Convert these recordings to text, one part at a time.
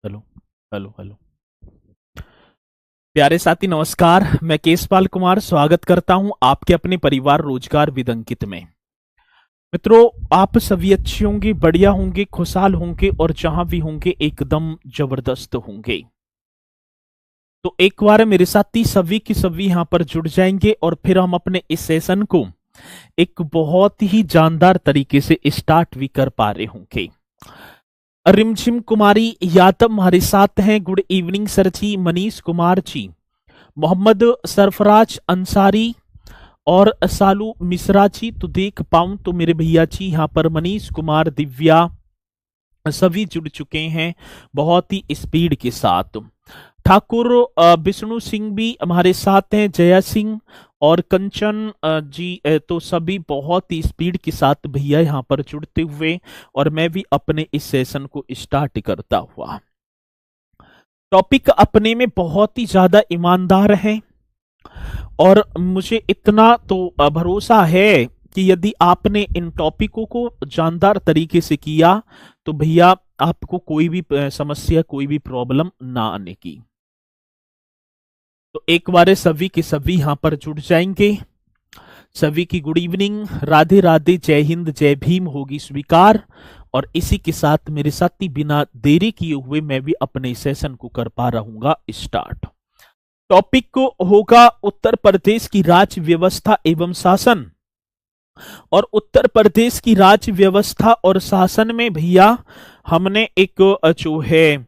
Hello hello hello. प्यारे साथी नमस्कार, मैं केशपाल कुमार स्वागत करता हूं आपके अपने परिवार रोजगार विद अंकित में। मित्रों, आप सभी अच्छे होंगे, बढ़िया होंगे, खुशहाल होंगे और जहां भी होंगे एकदम जबरदस्त होंगे। तो एक बार मेरे साथी सभी की सभी यहां पर जुड़ जाएंगे और फिर हम अपने इस सेशन को एक बहुत ही जानदार तरीके से स्टार्ट भी कर पा रहे होंगे। रिमझिम कुमारी यादव हमारे साथ हैं। गुड इवनिंग सर जी। मनीष कुमार जी, मोहम्मद सरफराज अंसारी और सालू मिश्रा जी। तो देख पाऊं तो मेरे भैया जी यहाँ पर मनीष कुमार, दिव्या सभी जुड़ चुके हैं बहुत ही स्पीड के साथ। ठाकुर विष्णु सिंह भी हमारे साथ हैं, जया सिंह और कंचन जी तो सभी बहुत ही स्पीड के साथ भैया यहाँ पर जुड़ते हुए, और मैं भी अपने इस सेशन को स्टार्ट करता हुआ। टॉपिक अपने में बहुत ही ज्यादा ईमानदार है और मुझे इतना तो भरोसा है कि यदि आपने इन टॉपिकों को जानदार तरीके से किया तो भैया आपको कोई भी समस्या, कोई भी प्रॉब्लम ना आने की। तो एक बार सभी के सभी यहां पर जुड़ जाएंगे। सभी की गुड इवनिंग, राधे राधे, जय हिंद, जय भीम होगी स्वीकार। और इसी के साथ मेरे साथी बिना देरी किए हुए मैं भी अपने सेशन को कर पा रहूंगा स्टार्ट। टॉपिक को होगा उत्तर प्रदेश की राज्य व्यवस्था एवं शासन। और उत्तर प्रदेश की राज्य व्यवस्था और शासन में भैया हमने एक जो है,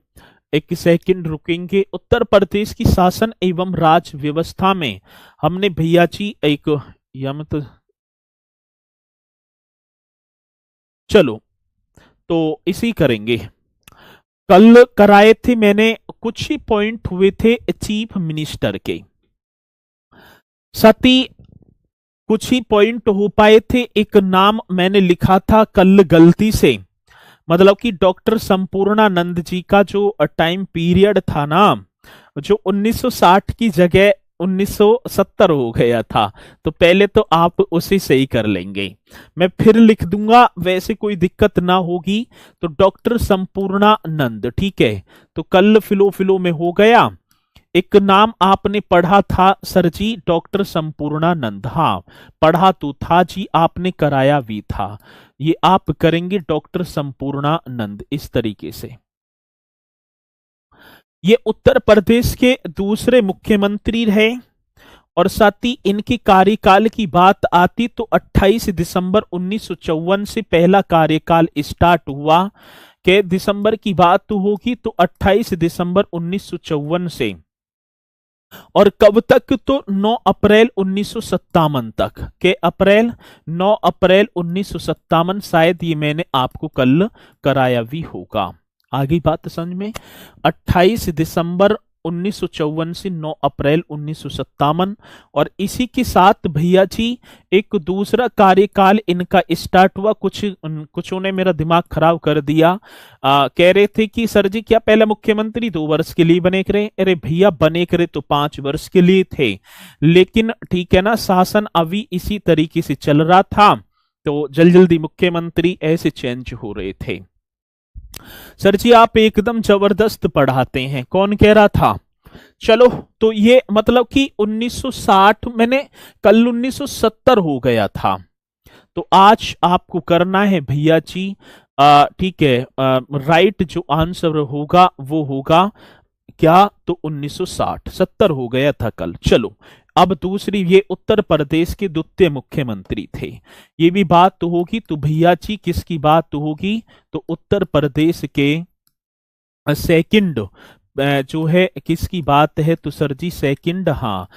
एक सेकंड रुकेंगे। उत्तर प्रदेश की शासन एवं राज्य व्यवस्था में हमने भैया जी एक यमत, चलो तो इसी करेंगे। कल कराए थे मैंने, कुछ ही पॉइंट हुए थे चीफ मिनिस्टर के साथ ही, कुछ ही पॉइंट हो पाए थे। एक नाम मैंने लिखा था कल गलती से, मतलब कि डॉक्टर संपूर्णानंद जी का जो टाइम पीरियड था ना, जो 1960 की जगह 1970 हो गया था। तो पहले तो आप उसे सही कर लेंगे, मैं फिर लिख दूंगा, वैसे कोई दिक्कत ना होगी। तो डॉक्टर संपूर्णानंद, ठीक है। तो कल फिलो फिलो में हो गया। एक नाम आपने पढ़ा था सर जी, डॉक्टर संपूर्णानंद। हाँ, पढ़ा तो था जी, आपने कराया भी था। ये आप करेंगे डॉक्टर संपूर्णानंद इस तरीके से। ये उत्तर प्रदेश के दूसरे मुख्यमंत्री रहे और साथ ही इनके कार्यकाल की बात आती तो 28 दिसंबर 1954 से पहला कार्यकाल स्टार्ट हुआ। के दिसंबर की बात तो होगी तो 28 दिसंबर 1954 से, और कब तक तो 9 अप्रैल 1957 तक। के अप्रैल 9 अप्रैल 1957, शायद ये मैंने आपको कल कराया भी होगा। आगे बात समझ में। 28 दिसंबर 1954 से 9 अप्रैल 1957, और इसी के साथ भैया जी एक दूसरा कार्यकाल इनका स्टार्ट हुआ। कुछों ने मेरा दिमाग खराब कर दिया। कह रहे थे कि सर जी क्या पहले मुख्यमंत्री 2 वर्ष के लिए बने करे? अरे भैया बने करे तो 5 वर्ष के लिए थे, लेकिन ठीक है ना, शासन अभी इसी तरीके से चल रहा था तो जल्दी जल्दी मुख्यमंत्री ऐसे चेंज हो रहे थे। सर जी आप एकदम जबरदस्त पढ़ाते हैं, कौन कह रहा था? चलो, तो ये मतलब कि 1960, मैंने कल 1970 हो गया था। तो आज आपको करना है भैया जी, ठीक है, राइट जो आंसर होगा वो होगा क्या, तो 1960, 70 हो गया था कल। चलो, अब दूसरी, ये उत्तर प्रदेश के द्वितीय मुख्यमंत्री थे, ये भी बात तो होगी। तो भैया जी किसकी बात तो होगी, तो उत्तर प्रदेश के सेकंड जो है किसकी बात है, तो सर जी सेकंड, हाँ,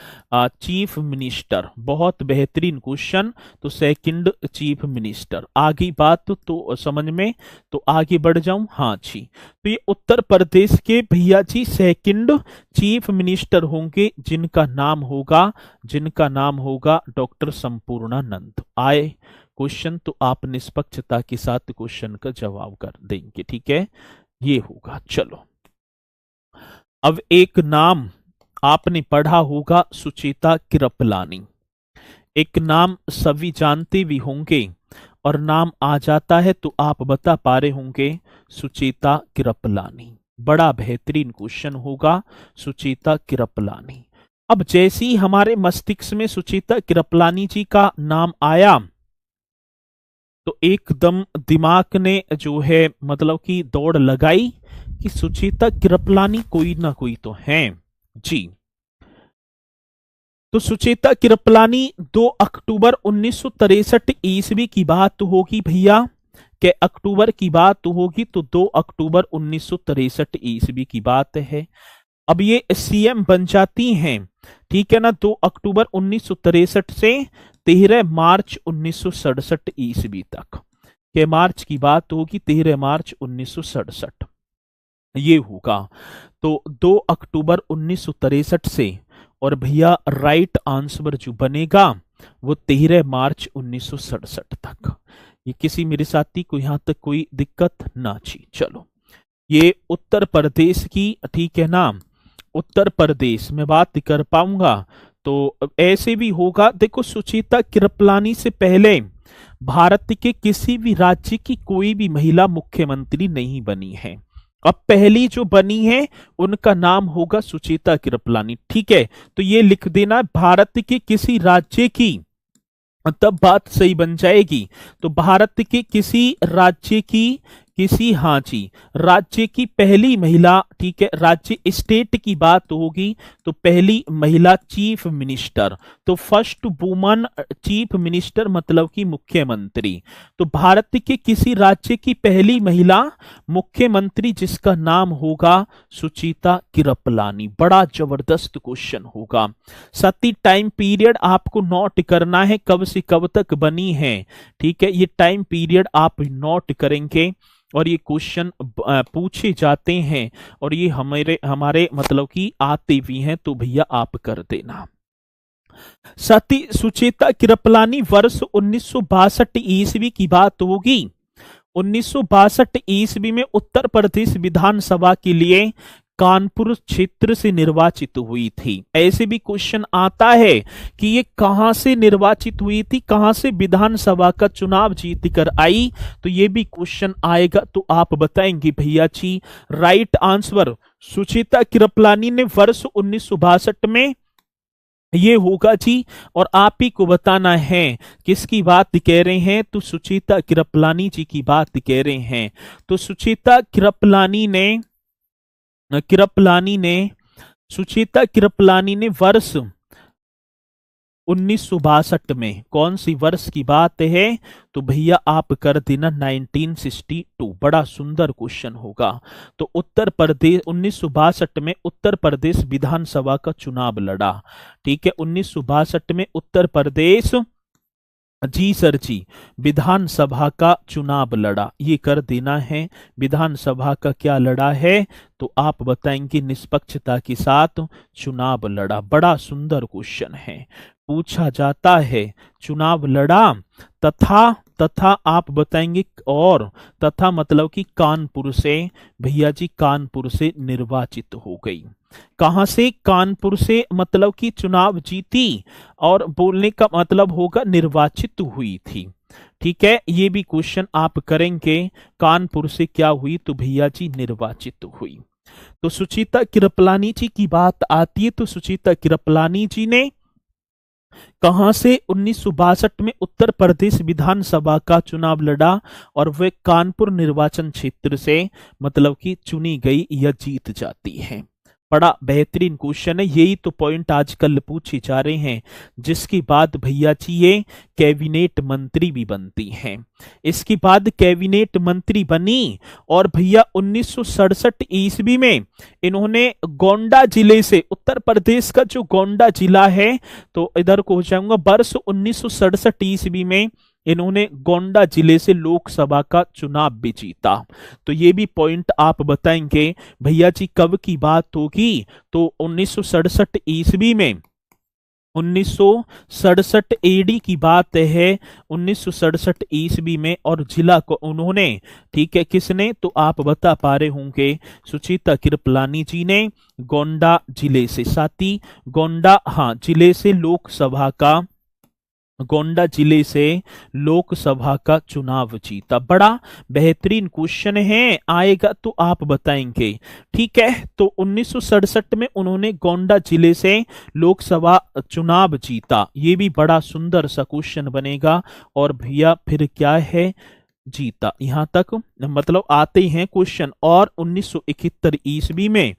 चीफ मिनिस्टर। बहुत बेहतरीन क्वेश्चन। तो सेकंड चीफ मिनिस्टर, आगे बात तो समझ में, तो आगे बढ़ जाऊं। हाँ जी, तो ये उत्तर प्रदेश के भैया जी सेकंड चीफ मिनिस्टर होंगे, जिनका नाम होगा डॉक्टर संपूर्णानंद। आए क्वेश्चन तो आप निष्पक्षता के साथ क्वेश्चन का जवाब कर देंगे, ठीक है, ये होगा। चलो, अब एक नाम आपने पढ़ा होगा, सुचेता कृपलानी। एक नाम सभी जानते भी होंगे, और नाम आ जाता है तो आप बता पा रहे होंगे, सुचेता कृपलानी। बड़ा बेहतरीन क्वेश्चन होगा, सुचेता कृपलानी। अब जैसे ही हमारे मस्तिष्क में सुचेता कृपलानी जी का नाम आया तो एकदम दिमाग ने जो है मतलब कि दौड़ लगाई कि सुचेता कृपलानी कोई ना कोई तो है जी। तो सुचेता कृपलानी 2 अक्टूबर 1963 ईस्वी की बात होगी भैया, के अक्टूबर की बात होगी तो 2 अक्टूबर 1963 ईस्वी की बात है। अब ये सीएम बन जाती हैं, ठीक है ना, 2 अक्टूबर 1963 से 13 मार्च 1967 ईस्वी तक, के मार्च की बात होगी 13 मार्च 1967 ये होगा। तो 2 अक्टूबर 1963 से, और भैया राइट आंसर जो बनेगा वो 13 मार्च 1967 तक। ये किसी मेरे साथी को यहां तक कोई दिक्कत ना छी। चलो, ये उत्तर प्रदेश की, ठीक है ना, उत्तर प्रदेश में बात कर पाऊंगा तो ऐसे भी होगा। देखो, सुचेता कृपलानी से पहले भारत के किसी भी राज्य की कोई भी महिला मुख्यमंत्री नहीं बनी है। अब पहली जो बनी है उनका नाम होगा सुचेता कृपलानी, ठीक है। तो ये लिख देना, भारत के किसी राज्य की, तब बात सही बन जाएगी। तो भारत के किसी राज्य की, किसी, हाँ जी, राज्य की पहली महिला, ठीक है, राज्य स्टेट की बात होगी तो पहली महिला चीफ मिनिस्टर, तो फर्स्ट वुमन चीफ मिनिस्टर मतलब कि मुख्यमंत्री। तो भारत के किसी राज्य की पहली महिला मुख्यमंत्री जिसका नाम होगा सुचेता कृपलानी। बड़ा जबरदस्त क्वेश्चन होगा। सती टाइम पीरियड आपको नोट करना है, कब से कब तक बनी है, ठीक है, ये टाइम पीरियड आप नोट करेंगे और ये क्वेश्चन पूछे जाते हैं और ये हमारे मतलब कि आते भी हैं, तो भैया आप कर देना। सती सुचेता कृपलानी वर्ष 1962 ईस्वी की बात होगी। 1962 ईस्वी में उत्तर प्रदेश विधानसभा के लिए कानपुर क्षेत्र से निर्वाचित हुई थी। ऐसे भी क्वेश्चन आता है कि ये कहां से निर्वाचित हुई थी, कहां से विधानसभा का चुनाव जीत कर आई, तो ये भी क्वेश्चन आएगा तो आप बताएंगे भैया जी। राइट आंसर सुचेता कृपलानी ने वर्ष 1962 में, ये होगा जी। और आप ही को बताना है किसकी बात कह रहे हैं, तो सुचेता कृपलानी जी की बात कह रहे हैं। तो सुचेता कृपलानी ने वर्ष 1962 में, कौन सी वर्ष की बात है, तो भैया आप कर देना 1962। बड़ा सुंदर क्वेश्चन होगा। तो उत्तर प्रदेश 1962 में उत्तर प्रदेश विधानसभा का चुनाव लड़ा, ठीक है, 1962 में उत्तर प्रदेश, जी सर जी, विधानसभा का चुनाव लड़ा, ये कर देना है। विधानसभा का क्या लड़ा है, तो आप बताएंगे निष्पक्षता के साथ चुनाव लड़ा। बड़ा सुंदर क्वेश्चन है, पूछा जाता है चुनाव लड़ा, तथा आप बताएंगे, और तथा मतलब कि कानपुर से, भैया जी कानपुर से निर्वाचित हो गई। कहां से, कानपुर से मतलब कि चुनाव जीती, और बोलने का मतलब होगा निर्वाचित हुई थी, ठीक है। ये भी क्वेश्चन आप करेंगे, कानपुर से क्या हुई, तो भैया जी निर्वाचित हुई। तो सुचेता कृपलानी जी की बात आती है तो सुचेता कृपलानी जी ने कहां से 1962 में उत्तर प्रदेश विधानसभा का चुनाव लड़ा, और वे कानपुर निर्वाचन क्षेत्र से मतलब कि चुनी गई या जीत जाती है। बड़ा बेहतरीन क्वेश्चन है, यही तो पॉइंट आजकल पूछे जा रहे हैं, जिसके बाद भैया जी ये कैबिनेट मंत्री भी बनती हैं। इसके बाद कैबिनेट मंत्री बनी, और भैया 1967 ईस्वी में इन्होंने गोंडा जिले से, उत्तर प्रदेश का जो गोंडा जिला है, तो इधर को हो जाऊंगा, वर्ष 1967 ईस्वी में इन्होंने गोंडा जिले से लोकसभा का चुनाव भी जीता। तो ये भी पॉइंट आप बताएंगे भैया जी कब की बात होगी, तो 1967 ईस्वी में, 1967 एडी की बात है, 1967 ईस्वी में, और जिला को उन्होंने, ठीक है, किसने, तो आप बता पा रहे होंगे सुचेता कृपलानी जी ने गोंडा जिले से, साथी गोंडा, हाँ, जिले से लोकसभा का गोंडा जिले से लोकसभा का चुनाव जीता? बड़ा बेहतरीन क्वेश्चन है, आएगा तो आप बताएंगे। ठीक है, तो 1967 में उन्होंने गोंडा जिले से लोकसभा चुनाव जीता। ये भी बड़ा सुंदर सा क्वेश्चन बनेगा। और भैया फिर क्या है, जीता, यहां तक मतलब आते हैं क्वेश्चन। और 1971 ईस्वी में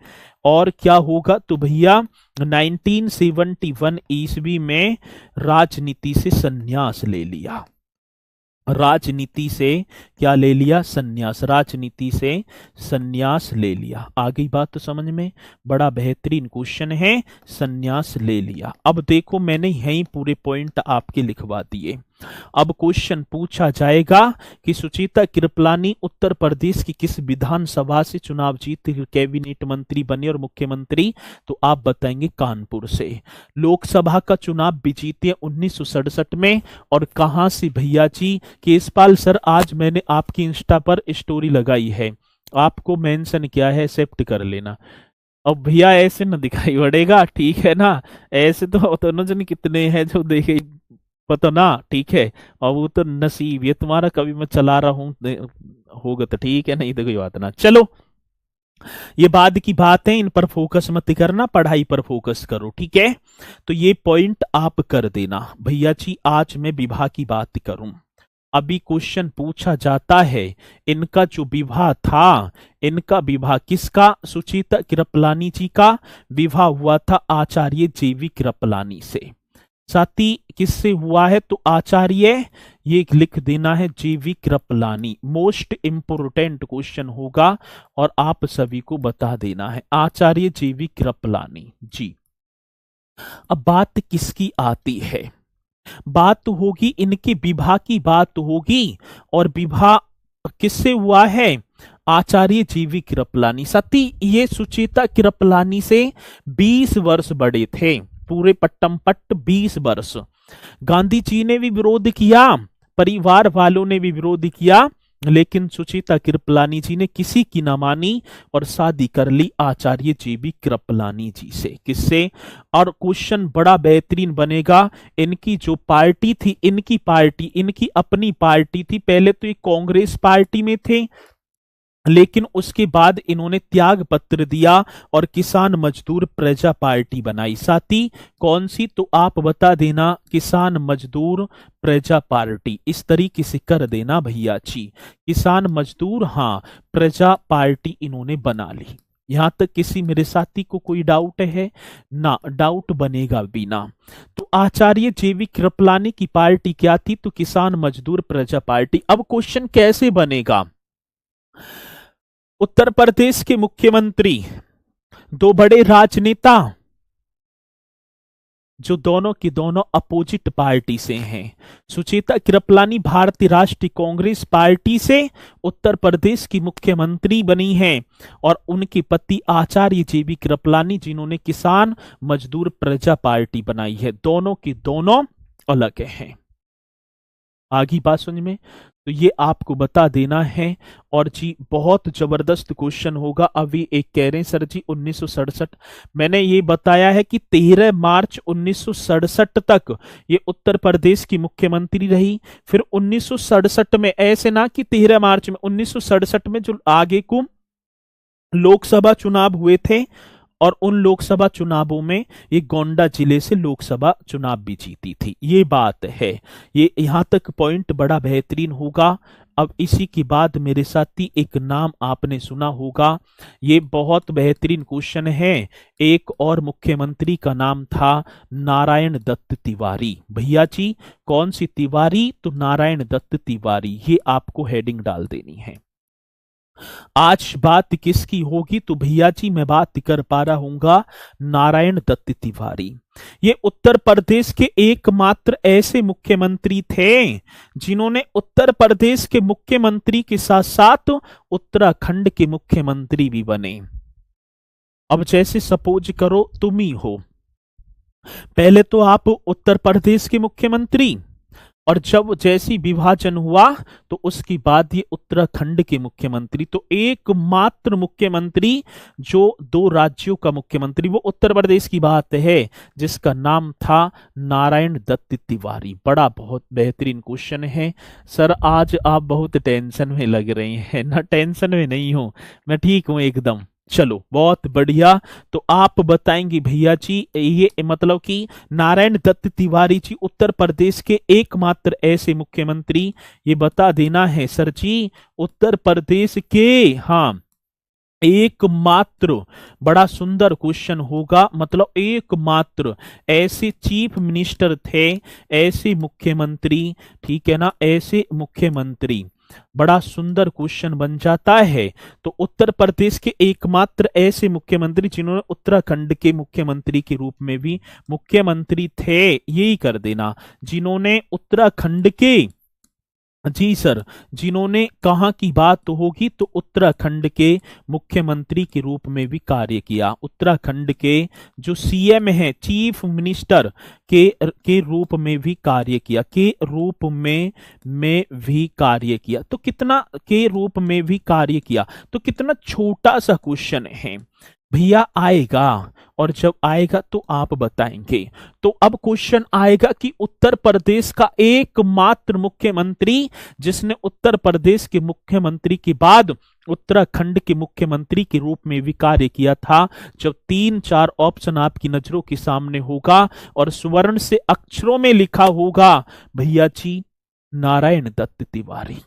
और क्या होगा, तो भैया 1971 ईस्वी में राजनीति से संन्यास ले लिया। राजनीति से क्या ले लिया, संन्यास, राजनीति से संन्यास ले लिया। आ गई बात तो समझ में? बड़ा बेहतरीन क्वेश्चन है, संन्यास ले लिया। अब देखो मैंने यही पूरे पॉइंट आपके लिखवा दिए। अब क्वेश्चन पूछा जाएगा कि सुचिता कृपलानी उत्तर प्रदेश की किस विधानसभा से चुनाव जीत कैबिनेट मंत्री बने और मुख्यमंत्री? तो आप बताएंगे कानपुर से। लोकसभा का चुनाव भी जीते 1967 में। और कहां से भैया जी? केसपाल सर, आज मैंने आपकी इंस्टा पर स्टोरी लगाई है, आपको मेंशन किया है, एक्सेप्ट कर लेना। अब भैया ऐसे न दिखाई पड़ेगा, ठीक है ना? ऐसे तो न जाने कितने हैं जो देखे, पता ना, ठीक है। और वो तो नसीब ये तुम्हारा, कभी मैं चला रहा हूं होगा तो ठीक है, नहीं तो कोई बात ना। चलो ये बाद की बात है, इन पर फोकस मत करना, पढ़ाई पर फोकस करो, ठीक है? तो ये पॉइंट आप कर देना। भैया जी आज मैं विवाह की बात करूं, अभी क्वेश्चन पूछा जाता है, इनका जो विवाह था, इनका विवाह किसका? सुचिता कृपलानी जी का विवाह हुआ था आचार्य जेवी कृपलानी से। साथी किससे हुआ है? तो आचार्य, ये लिख देना है, जेवी कृपलानी। मोस्ट इंपोर्टेंट क्वेश्चन होगा और आप सभी को बता देना है, आचार्य जेवी कृपलानी जी। अब बात किसकी आती है? बात तो होगी इनके विवाह की बात तो होगी। और विवाह किससे हुआ है? आचार्य जीवी कृपलानी। सती ये सुचिता कृपलानी से 20 वर्ष बड़े थे, पूरे पट्टम पट्ट 20 वर्ष। गांधी जी ने भी विरोध किया, परिवार वालों ने भी विरोध किया, लेकिन सुचिता कृपलानी जी ने किसी की ना मानी और शादी कर ली आचार्य जेवी कृपलानी जी से। किससे? और क्वेश्चन बड़ा बेहतरीन बनेगा, इनकी जो पार्टी थी, इनकी पार्टी, इनकी अपनी पार्टी थी। पहले तो ये कांग्रेस पार्टी में थे, लेकिन उसके बाद इन्होंने त्याग पत्र दिया और किसान मजदूर प्रजा पार्टी बनाई। साथी कौन सी? तो आप बता देना, किसान मजदूर प्रजा पार्टी। इस तरीके से कर देना भैया जी, किसान मजदूर, हाँ, प्रजा पार्टी इन्होंने बना ली। यहां तक किसी मेरे साथी को कोई डाउट है? ना, डाउट बनेगा भी ना। तो आचार्य जेवी कृपलानी की पार्टी क्या थी? तो किसान मजदूर प्रजा पार्टी। अब क्वेश्चन कैसे बनेगा? उत्तर प्रदेश के मुख्यमंत्री, दो बड़े राजनेता जो दोनों की दोनों अपोजिट पार्टी से हैं। सुचिता कृपलानी भारतीय राष्ट्रीय कांग्रेस पार्टी से उत्तर प्रदेश की मुख्यमंत्री बनी हैं, और उनके पति आचार्य जेवी कृपलानी जिन्होंने किसान मजदूर प्रजा पार्टी बनाई है। दोनों की दोनों अलग हैं। आगे बात समझ में? तो ये आपको बता देना है। और जी बहुत जबरदस्त क्वेश्चन होगा। अभी एक कह रहे हैं सर जी 1967, मैंने ये बताया है कि 13 मार्च 1967 तक ये उत्तर प्रदेश की मुख्यमंत्री रही। फिर 1967 में, ऐसे ना कि 13 मार्च में, 1967 में जो आगे को लोकसभा चुनाव हुए थे, और उन लोकसभा चुनावों में ये गोंडा जिले से लोकसभा चुनाव भी जीती थी। ये बात है, ये यहां तक पॉइंट बड़ा बेहतरीन होगा। अब इसी के बाद मेरे साथी एक नाम आपने सुना होगा, ये बहुत बेहतरीन क्वेश्चन है। एक और मुख्यमंत्री का नाम था नारायण दत्त तिवारी। भैया जी कौन सी तिवारी? तो नारायण दत्त तिवारी। ये आपको हेडिंग डाल देनी है। आज बात किसकी होगी? तो भैया जी मैं बात कर पा रहा हूंगा नारायण दत्त तिवारी। ये उत्तर प्रदेश के एकमात्र ऐसे मुख्यमंत्री थे जिन्होंने उत्तर प्रदेश के मुख्यमंत्री के साथ साथ उत्तराखंड के मुख्यमंत्री भी बने। अब जैसे सपोज करो तुम ही हो, पहले तो आप उत्तर प्रदेश के मुख्यमंत्री, और जब जैसी विभाजन हुआ तो उसके बाद ये उत्तराखंड के मुख्यमंत्री, तो एकमात्र मुख्यमंत्री जो 2 राज्यों का मुख्यमंत्री, वो उत्तर प्रदेश की बात है, जिसका नाम था नारायण दत्त तिवारी। बड़ा बहुत बेहतरीन क्वेश्चन है सर। आज आप बहुत टेंशन में लग रहे हैं ना? टेंशन में नहीं हूं मैं, ठीक हूं एकदम। चलो बहुत बढ़िया। तो आप बताएंगे भैया जी, ये मतलब कि नारायण दत्त तिवारी जी उत्तर प्रदेश के एकमात्र ऐसे मुख्यमंत्री, ये बता देना है सर जी, उत्तर प्रदेश के, हाँ एकमात्र। बड़ा सुंदर क्वेश्चन होगा, मतलब एकमात्र ऐसे चीफ मिनिस्टर थे, ऐसे मुख्यमंत्री, ठीक है ना, ऐसे मुख्यमंत्री। बड़ा सुंदर क्वेश्चन बन जाता है। तो उत्तर प्रदेश के एकमात्र ऐसे मुख्यमंत्री जिन्होंने उत्तराखंड के मुख्यमंत्री के रूप में भी मुख्यमंत्री थे, यही कर देना, जिन्होंने उत्तराखंड के, जी सर, जिन्होंने कहां की बात तो होगी तो उत्तराखंड के मुख्यमंत्री के रूप में भी कार्य किया। उत्तराखंड के जो सीएम है, चीफ मिनिस्टर के रूप में भी कार्य किया, के रूप में भी कार्य किया। तो कितना के रूप में भी कार्य किया, तो कितना छोटा सा क्वेश्चन है भैया, आएगा और जब आएगा तो आप बताएंगे। तो अब क्वेश्चन आएगा कि उत्तर प्रदेश का एकमात्र मुख्यमंत्री जिसने उत्तर प्रदेश के मुख्यमंत्री के बाद उत्तराखंड के मुख्यमंत्री के रूप में भी कार्य किया था। जब 3-4 ऑप्शन आपकी नजरों के सामने होगा और स्वर्ण से अक्षरों में लिखा होगा भैया जी नारायण दत्त तिवारी।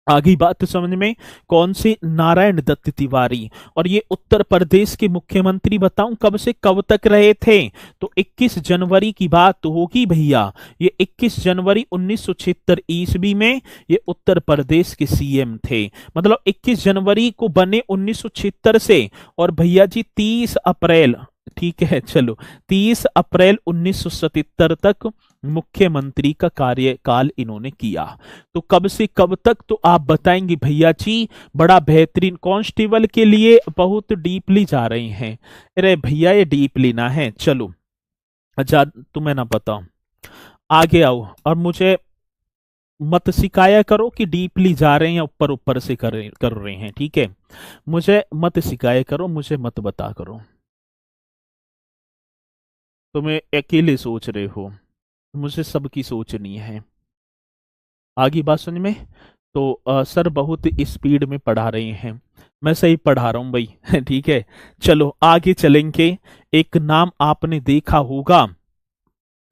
आगे बात समझ में, कौन से नारायण दत्त तिवारी। और ये उत्तर प्रदेश के मुख्यमंत्री बताऊं कब से कब तक रहे थे, तो 21 जनवरी की बात तो होगी भैया। ये 21 जनवरी 1976 ईस्वी में ये उत्तर प्रदेश के सीएम थे। मतलब 21 जनवरी को बने 1976 से, और भैया जी 30 अप्रैल, ठीक है चलो 30 अप्रैल 1977 तक मुख्यमंत्री का कार्यकाल इन्होंने किया। तो कब से कब तक तो आप बताएंगे भैया जी। बड़ा बेहतरीन, कांस्टेबल के लिए बहुत डीपली जा रहे हैं। अरे भैया ये डीपली ना है, चलो अच्छा तुम्हें ना पता, आगे आओ और मुझे मत सिखाया करो कि डीपली जा रहे हैं या ऊपर ऊपर से कर रहे हैं, ठीक है। मुझे मत सिखाया करो, मुझे मत बता करो, तुम्हें अकेले सोच रहे हो, मुझे सबकी सोचनी है। आगे बात समझ में। तो सर बहुत स्पीड में पढ़ा रहे हैं, मैं सही पढ़ा रहा हूं भाई ठीक है। चलो आगे चलेंगे। एक नाम आपने देखा होगा,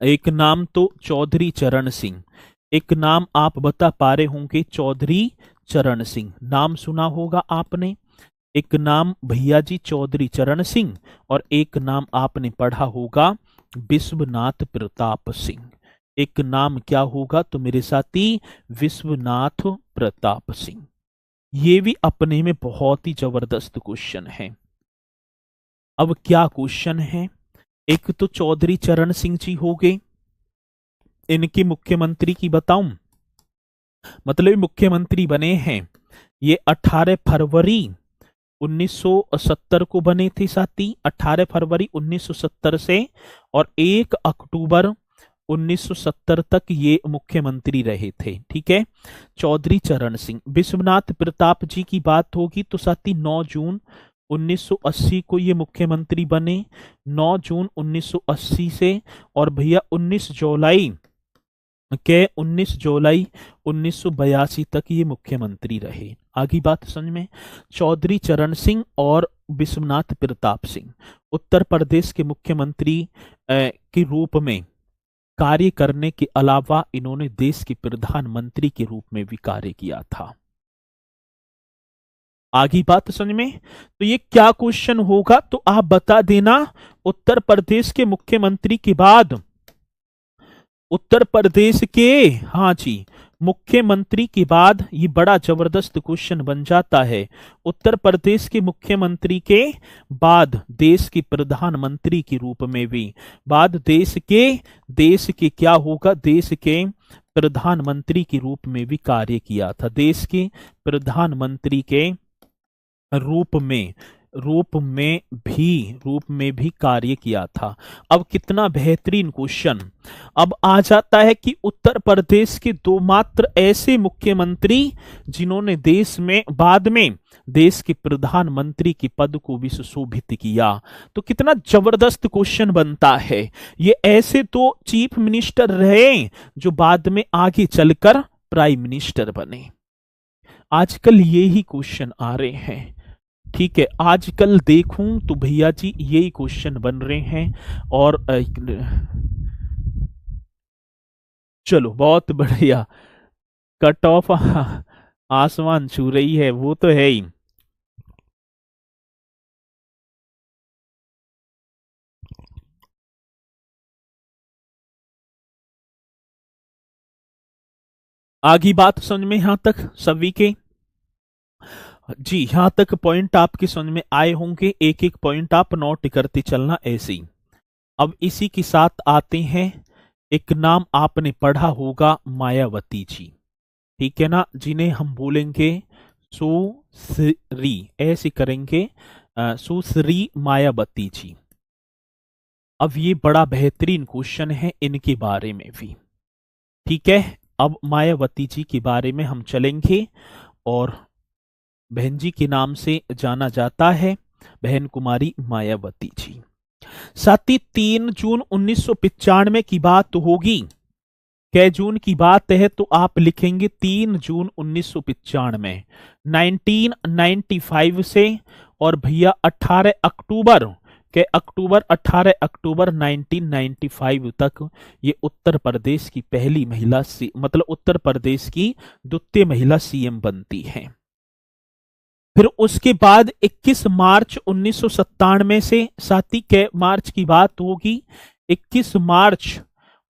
एक नाम तो चौधरी चरण सिंह। एक नाम आप बता पा रहे होंगे, चौधरी चरण सिंह नाम सुना होगा आपने। एक नाम भैया जी चौधरी चरण सिंह, और एक नाम आपने पढ़ा होगा विश्वनाथ प्रताप सिंह। एक नाम क्या होगा तो मेरे साथी, विश्वनाथ प्रताप सिंह। ये भी अपने में बहुत ही जबरदस्त क्वेश्चन है। अब क्या क्वेश्चन है, एक तो चौधरी चरण सिंह जी हो गए, इनके मुख्यमंत्री की बताऊं, मतलब मुख्यमंत्री बने हैं ये 18 फरवरी 1970 को बने थे साथी, 18 फरवरी 1970 से और 1 अक्टूबर 1970 तक ये मुख्यमंत्री रहे थे, ठीक है। चौधरी चरण सिंह। विश्वनाथ प्रताप जी की बात होगी तो साथी 9 जून 1980 को ये मुख्यमंत्री बने, 9 जून 1980 से, और भैया 19 जुलाई 1982 तक ये मुख्यमंत्री रहे। आगे बात समझ में। चौधरी चरण सिंह और विश्वनाथ प्रताप सिंह उत्तर प्रदेश के मुख्यमंत्री के रूप में कार्य करने के अलावा इन्होंने देश के प्रधानमंत्री के रूप में भी कार्य किया था। आगे बात समझ में। तो ये क्या क्वेश्चन होगा तो आप बता देना। उत्तर प्रदेश के मुख्यमंत्री के बाद, उत्तर प्रदेश के, हाँ जी, मुख्यमंत्री के बाद, ये बड़ा जबरदस्त क्वेश्चन बन जाता है। उत्तर प्रदेश के मुख्यमंत्री के बाद देश के प्रधानमंत्री के रूप में भी, बाद देश के क्या होगा, देश के प्रधानमंत्री के रूप में भी कार्य किया था। देश के प्रधानमंत्री के रूप में रूप में भी कार्य किया था। अब कितना बेहतरीन क्वेश्चन। अब आ जाता है कि उत्तर प्रदेश के दो मात्र ऐसे मुख्यमंत्री जिन्होंने देश में बाद में देश के प्रधानमंत्री के पद को भी सुशोभित किया। तो कितना जबरदस्त क्वेश्चन बनता है। ये ऐसे तो चीफ मिनिस्टर रहे जो बाद में आगे चलकर प्राइम मिनिस्टर बने। आजकल ये ही क्वेश्चन आ रहे हैं। ठीक है, आजकल देखूं तो भैया जी यही क्वेश्चन बन रहे हैं। और चलो बहुत बढ़िया, कट ऑफ आसमान छू रही है, वो तो है ही। आगे बात समझ में यहां तक सभी के? जी, यहां तक पॉइंट आपके समझ में आए होंगे। एक एक पॉइंट आप नोट करते चलना ऐसे ही। अब इसी के साथ आते हैं, एक नाम आपने पढ़ा होगा, मायावती जी। ठीक है ना, जिन्हें हम बोलेंगे सुश्री, ऐसे करेंगे, सुश्री मायावती जी। अब ये बड़ा बेहतरीन क्वेश्चन है इनके बारे में भी। ठीक है, अब मायावती जी के बारे में हम चलेंगे। और बहन जी के नाम से जाना जाता है, बहन कुमारी मायावती जी। साथ ही 3 जून 1995 की बात होगी। कै जून की बात है तो आप लिखेंगे 3 जून 1995, 1995 से। और भैया 18 अक्टूबर के अक्टूबर 18 अक्टूबर 1995 तक ये उत्तर प्रदेश की पहली महिला मतलब उत्तर प्रदेश की द्वितीय महिला सीएम बनती है। फिर उसके बाद 21 मार्च 1997 से, साथ ही कै मार्च की बात होगी, 21 मार्च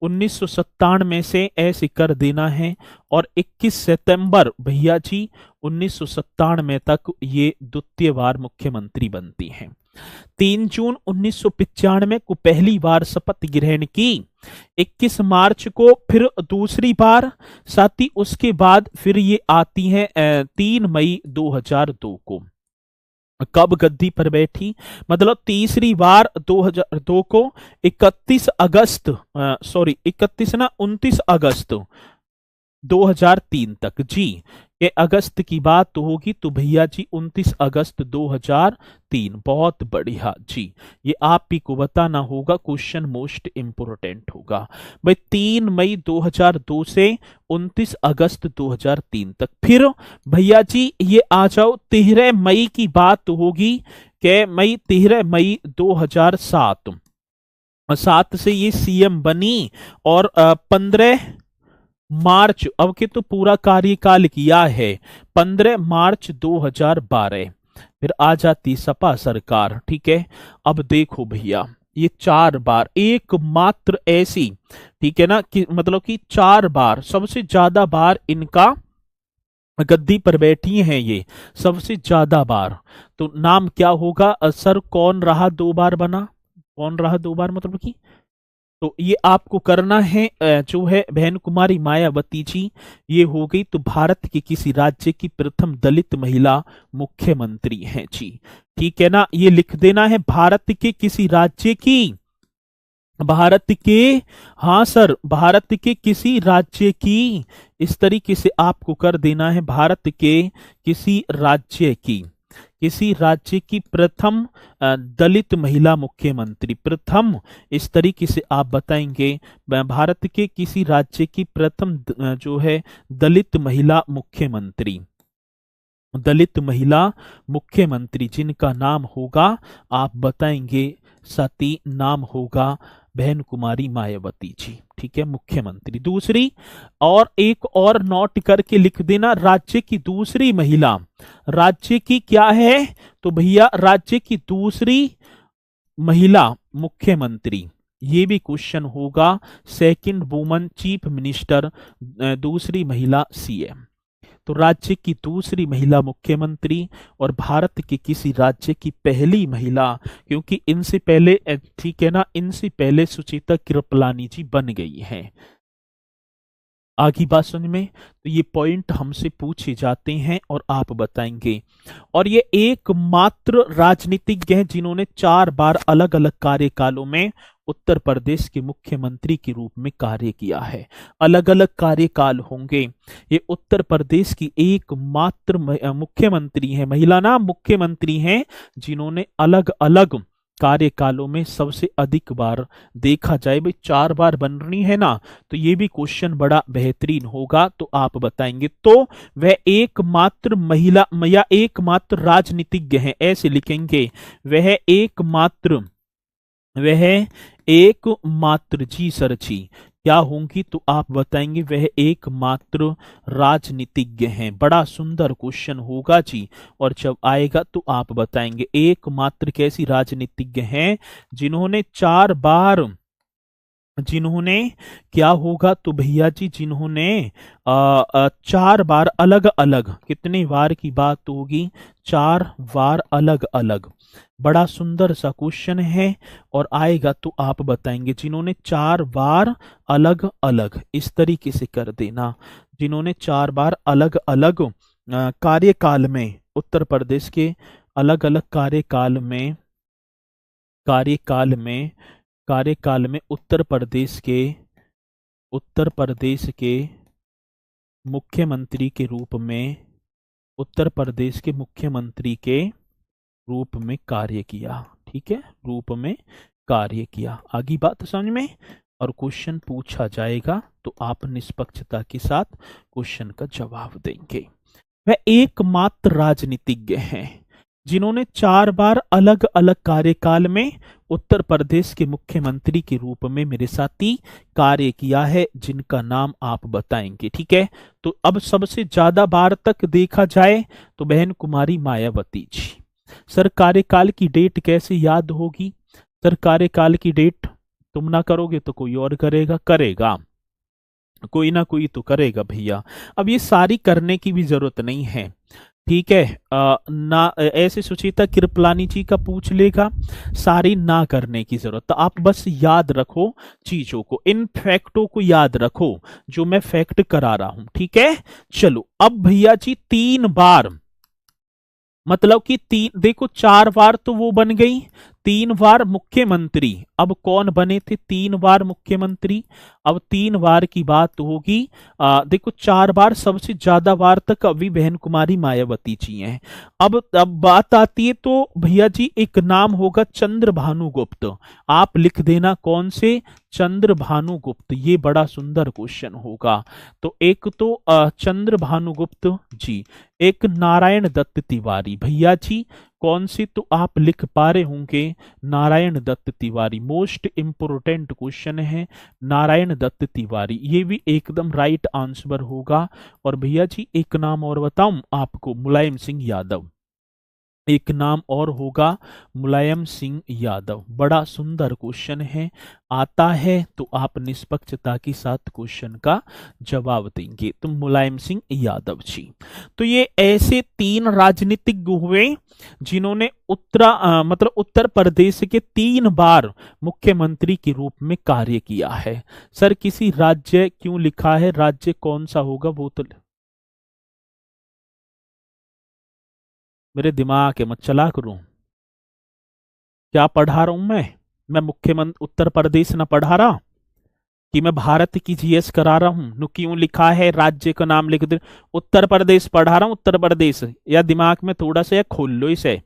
1997 से ऐसे कर देना है। और 21 सितंबर भैया जी 1997 तक ये द्वितीय बार मुख्यमंत्री बनती हैं। 3 जून 1995 को पहली बार शपथ ग्रहण की। 21 मार्च को फिर दूसरी बार। साथ ही उसके बाद फिर ये आती हैं 3 मई 2002 को। कब गद्दी पर बैठी, मतलब तीसरी बार 2002 को 31 अगस्त, सॉरी 31 ना 29 अगस्त 2003 तक। जी, ये अगस्त की बात तो होगी तो भैया जी 29 अगस्त 2003। बहुत बढ़िया जी, ये आप ही को बताना होगा, क्वेश्चन मोस्ट इंपोर्टेंट होगा भाई। 3 मई 2002 से 29 अगस्त 2003 तक। फिर भैया जी ये आ जाओ 13 मई की बात होगी, के मई 13 मई 2007 7 से ये सीएम बनी। और 15 मार्च, अब के तो पूरा कार्यकाल किया है, 15 मार्च 2012 फिर आ जाती सपा सरकार। ठीक है, अब देखो भैया ये 4 बार एकमात्र ऐसी, ठीक है ना, कि मतलब कि 4 बार, सबसे ज्यादा बार इनका गद्दी पर बैठी हैं ये, सबसे ज्यादा बार। तो नाम क्या होगा सर, कौन रहा 2 बार बना, कौन रहा 2 बार, मतलब कि तो ये आपको करना है जो है बहन कुमारी मायावती जी। ये हो गई तो भारत के किसी राज्य की प्रथम दलित महिला मुख्यमंत्री हैं जी। ठीक है ना, ये लिख देना है, भारत के किसी राज्य की, भारत के, हाँ सर, भारत के किसी राज्य की, इस तरीके से आपको कर देना है, भारत के किसी राज्य की, किसी राज्य की प्रथम दलित महिला मुख्यमंत्री, प्रथम, इस तरीके से आप बताएंगे, भारत के किसी राज्य की प्रथम जो है दलित महिला मुख्यमंत्री, दलित महिला मुख्यमंत्री जिनका नाम होगा आप बताएंगे, सती नाम होगा बहन कुमारी मायावती जी। ठीक है, मुख्यमंत्री। दूसरी, और एक और नोट करके लिख देना, राज्य की दूसरी महिला, राज्य की क्या है, तो भैया राज्य की दूसरी महिला मुख्यमंत्री, ये भी क्वेश्चन होगा, सेकंड वुमन चीफ मिनिस्टर, दूसरी महिला सीएम। तो राज्य की दूसरी महिला मुख्यमंत्री और भारत के किसी राज्य की पहली महिला, क्योंकि इनसे पहले, ठीक है ना, इनसे पहले सुचिता कृपलानी जी बन गई हैं। आगे बात समझ में। तो ये पॉइंट हमसे पूछे जाते हैं और आप बताएंगे। और ये एकमात्र राजनीतिज्ञ हैं जिन्होंने 4 बार अलग अलग कार्यकालों में उत्तर प्रदेश के मुख्यमंत्री के रूप में कार्य किया है। अलग अलग कार्यकाल होंगे। ये उत्तर प्रदेश की एकमात्र मुख्यमंत्री है, महिला ना मुख्यमंत्री हैं, जिन्होंने अलग अलग कार्यकालों में सबसे अधिक बार, देखा जाए भाई 4 बार बन रही है ना, तो ये भी क्वेश्चन बड़ा बेहतरीन होगा। तो आप बताएंगे। तो वह एकमात्र महिला या एकमात्र राजनीतिज्ञ हैं, ऐसे लिखेंगे। वह एकमात्र जी सर जी क्या होंगी, तो आप बताएंगे वह एकमात्र राजनीतिज्ञ हैं। बड़ा सुंदर क्वेश्चन होगा जी, और जब आएगा तो आप बताएंगे एकमात्र कैसी राजनीतिज्ञ हैं जिन्होंने क्या होगा, तो भैया जी जिन्होंने 4 बार अलग अलग, कितने बार की बात होगी, 4 बार अलग अलग। बड़ा सुंदर सा क्वेश्चन है और आएगा तो आप बताएंगे जिन्होंने 4 बार अलग अलग, इस तरीके से कर देना, जिन्होंने 4 बार अलग अलग कार्यकाल में, उत्तर प्रदेश के अलग अलग कार्यकाल में उत्तर प्रदेश के मुख्यमंत्री के रूप में, उत्तर प्रदेश के मुख्यमंत्री के रूप में कार्य किया। ठीक है, रूप में कार्य किया। आगे बात समझ में। और क्वेश्चन पूछा जाएगा तो आप निष्पक्षता के साथ क्वेश्चन का जवाब देंगे। वह एकमात्र राजनीतिज्ञ हैं जिन्होंने 4 बार अलग अलग कार्यकाल में उत्तर प्रदेश के मुख्यमंत्री के रूप में मेरे साथी कार्य किया है, जिनका नाम आप बताएंगे। ठीक है, तो अब सबसे ज्यादा बार तक देखा जाए तो बहन कुमारी मायावती जी। सर कार्यकाल की डेट कैसे याद होगी? सर कार्यकाल की डेट तुम ना करोगे तो कोई और करेगा, कोई ना कोई तो करेगा भैया। अब ये सारी करने की भी जरूरत नहीं है। ठीक है, ना ऐसे सुचिता कृपलानी जी का पूछ लेगा, सारी ना करने की जरूरत। तो आप बस याद रखो चीजों को, इन फैक्टों को याद रखो जो मैं फैक्ट करा रहा हूं। ठीक है, चलो अब भैया जी 3 बार, मतलब कि 3, देखो 4 बार तो वो बन गई, 3 बार मुख्यमंत्री। अब कौन बने थे 3 बार मुख्यमंत्री? अब 3 बार की बात होगी। देखो 4 बार, सबसे ज्यादा बार तक अभी बहन कुमारी मायावती जी हैं। अब बात आती है तो भैया जी एक नाम होगा चंद्र भानुगुप्त। आप लिख देना कौन से, चंद्र भानुगुप्त। ये बड़ा सुंदर क्वेश्चन होगा। तो एक तो चंद्र भानुगुप्त जी, एक नारायण दत्त तिवारी। भैया जी कौन सी, तो आप लिख पा रहे होंगे Narayan Dutt Tiwari. Most important question है, नारायण दत्त तिवारी, ये भी एकदम राइट आंसर होगा। और भैया जी एक नाम और बताऊं आपको, मुलायम सिंह यादव। एक नाम और होगा मुलायम सिंह यादव। बड़ा सुंदर क्वेश्चन है, आता है तो आप निष्पक्षता के साथ क्वेश्चन का जवाब देंगे। तो मुलायम सिंह यादव जी। तो ये ऐसे 3 राजनीतिज्ञ हुए जिन्होंने मतलब उत्तर प्रदेश के 3 बार मुख्यमंत्री के रूप में कार्य किया है। सर किसी राज्य क्यों लिखा है, राज्य कौन सा होगा वो तो मेरे दिमाग के मत चला करूं। क्या पढ़ा रहा हूं मैं मुख्यमंत्री उत्तर प्रदेश ना पढ़ा रहा कि मैं भारत की जीएस करा रहा हूं? नु क्यों लिखा है, राज्य का नाम लिख दे, उत्तर प्रदेश पढ़ा रहा हूं, उत्तर प्रदेश। या दिमाग में थोड़ा सा खोल लो इसे,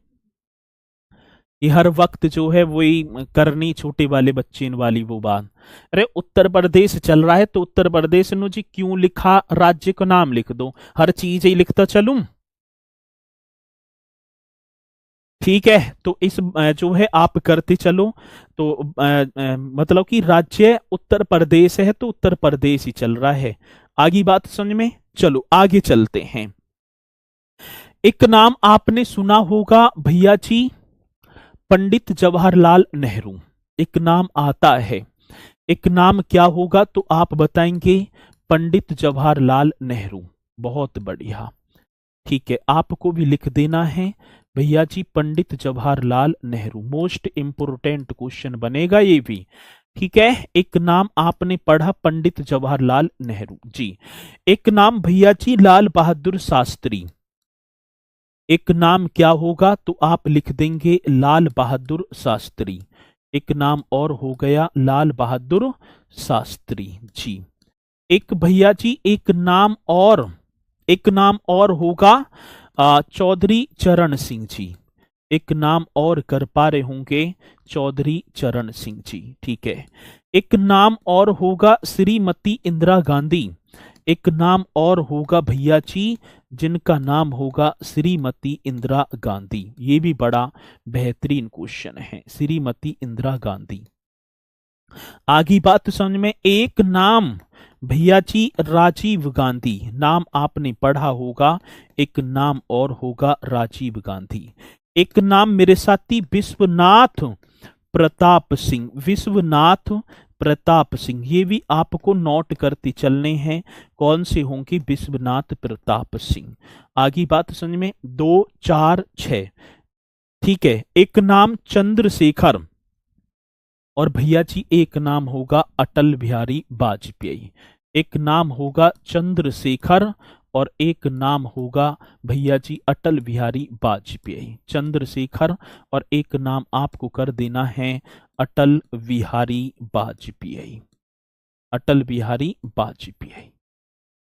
ये हर वक्त जो है वही करनी छोटे वाले बच्चे वाली वो बात। अरे उत्तर प्रदेश चल रहा है तो उत्तर प्रदेश नु जी क्यों लिखा, राज्य का नाम लिख दो, हर चीज ही लिखता चलूं। ठीक है, तो इस जो है आप करते चलो। तो मतलब कि राज्य उत्तर प्रदेश है तो उत्तर प्रदेश ही चल रहा है। आगे बात समझ में। चलो आगे चलते हैं। एक नाम आपने सुना होगा भैया जी, पंडित जवाहरलाल नेहरू। एक नाम आता है, एक नाम क्या होगा तो आप बताएंगे पंडित जवाहरलाल नेहरू। बहुत बढ़िया, ठीक है, आपको भी लिख देना है भैया जी Pandit Jawaharlal Nehru. Most important question बनेगा ये भी। ठीक है। एक नाम आपने पढ़ा पंडित जवाहरलाल नेहरू जी। एक नाम भैया जी लाल बहादुर शास्त्री। एक नाम क्या होगा तो आप लिख देंगे लाल बहादुर शास्त्री। एक नाम और हो गया लाल बहादुर शास्त्री जी। एक भैया जी एक नाम और होगा चौधरी चरण सिंह जी। एक नाम और कर पा रहे होंगे चौधरी चरण सिंह जी। ठीक है। एक नाम और होगा श्रीमती इंदिरा गांधी। एक नाम और होगा भैया जी जिनका नाम होगा श्रीमती इंदिरा गांधी। ये भी बड़ा बेहतरीन क्वेश्चन है, श्रीमती इंदिरा गांधी। आगे बात समझ में। एक नाम भैया जी राजीव गांधी, नाम आपने पढ़ा होगा। एक नाम और होगा राजीव गांधी। एक नाम मेरे साथी विश्वनाथ प्रताप सिंह, विश्वनाथ प्रताप सिंह। ये भी आपको नोट करते चलने हैं, कौन से होंगे, विश्वनाथ प्रताप सिंह। आगे बात समझ में। 2 4 6। ठीक है। एक नाम चंद्रशेखर और भैया जी एक नाम होगा अटल बिहारी वाजपेयी। एक नाम होगा चंद्रशेखर और एक नाम होगा भैया जी अटल बिहारी वाजपेयी। चंद्रशेखर और एक नाम आपको कर देना है अटल बिहारी वाजपेयी। अटल बिहारी वाजपेयी।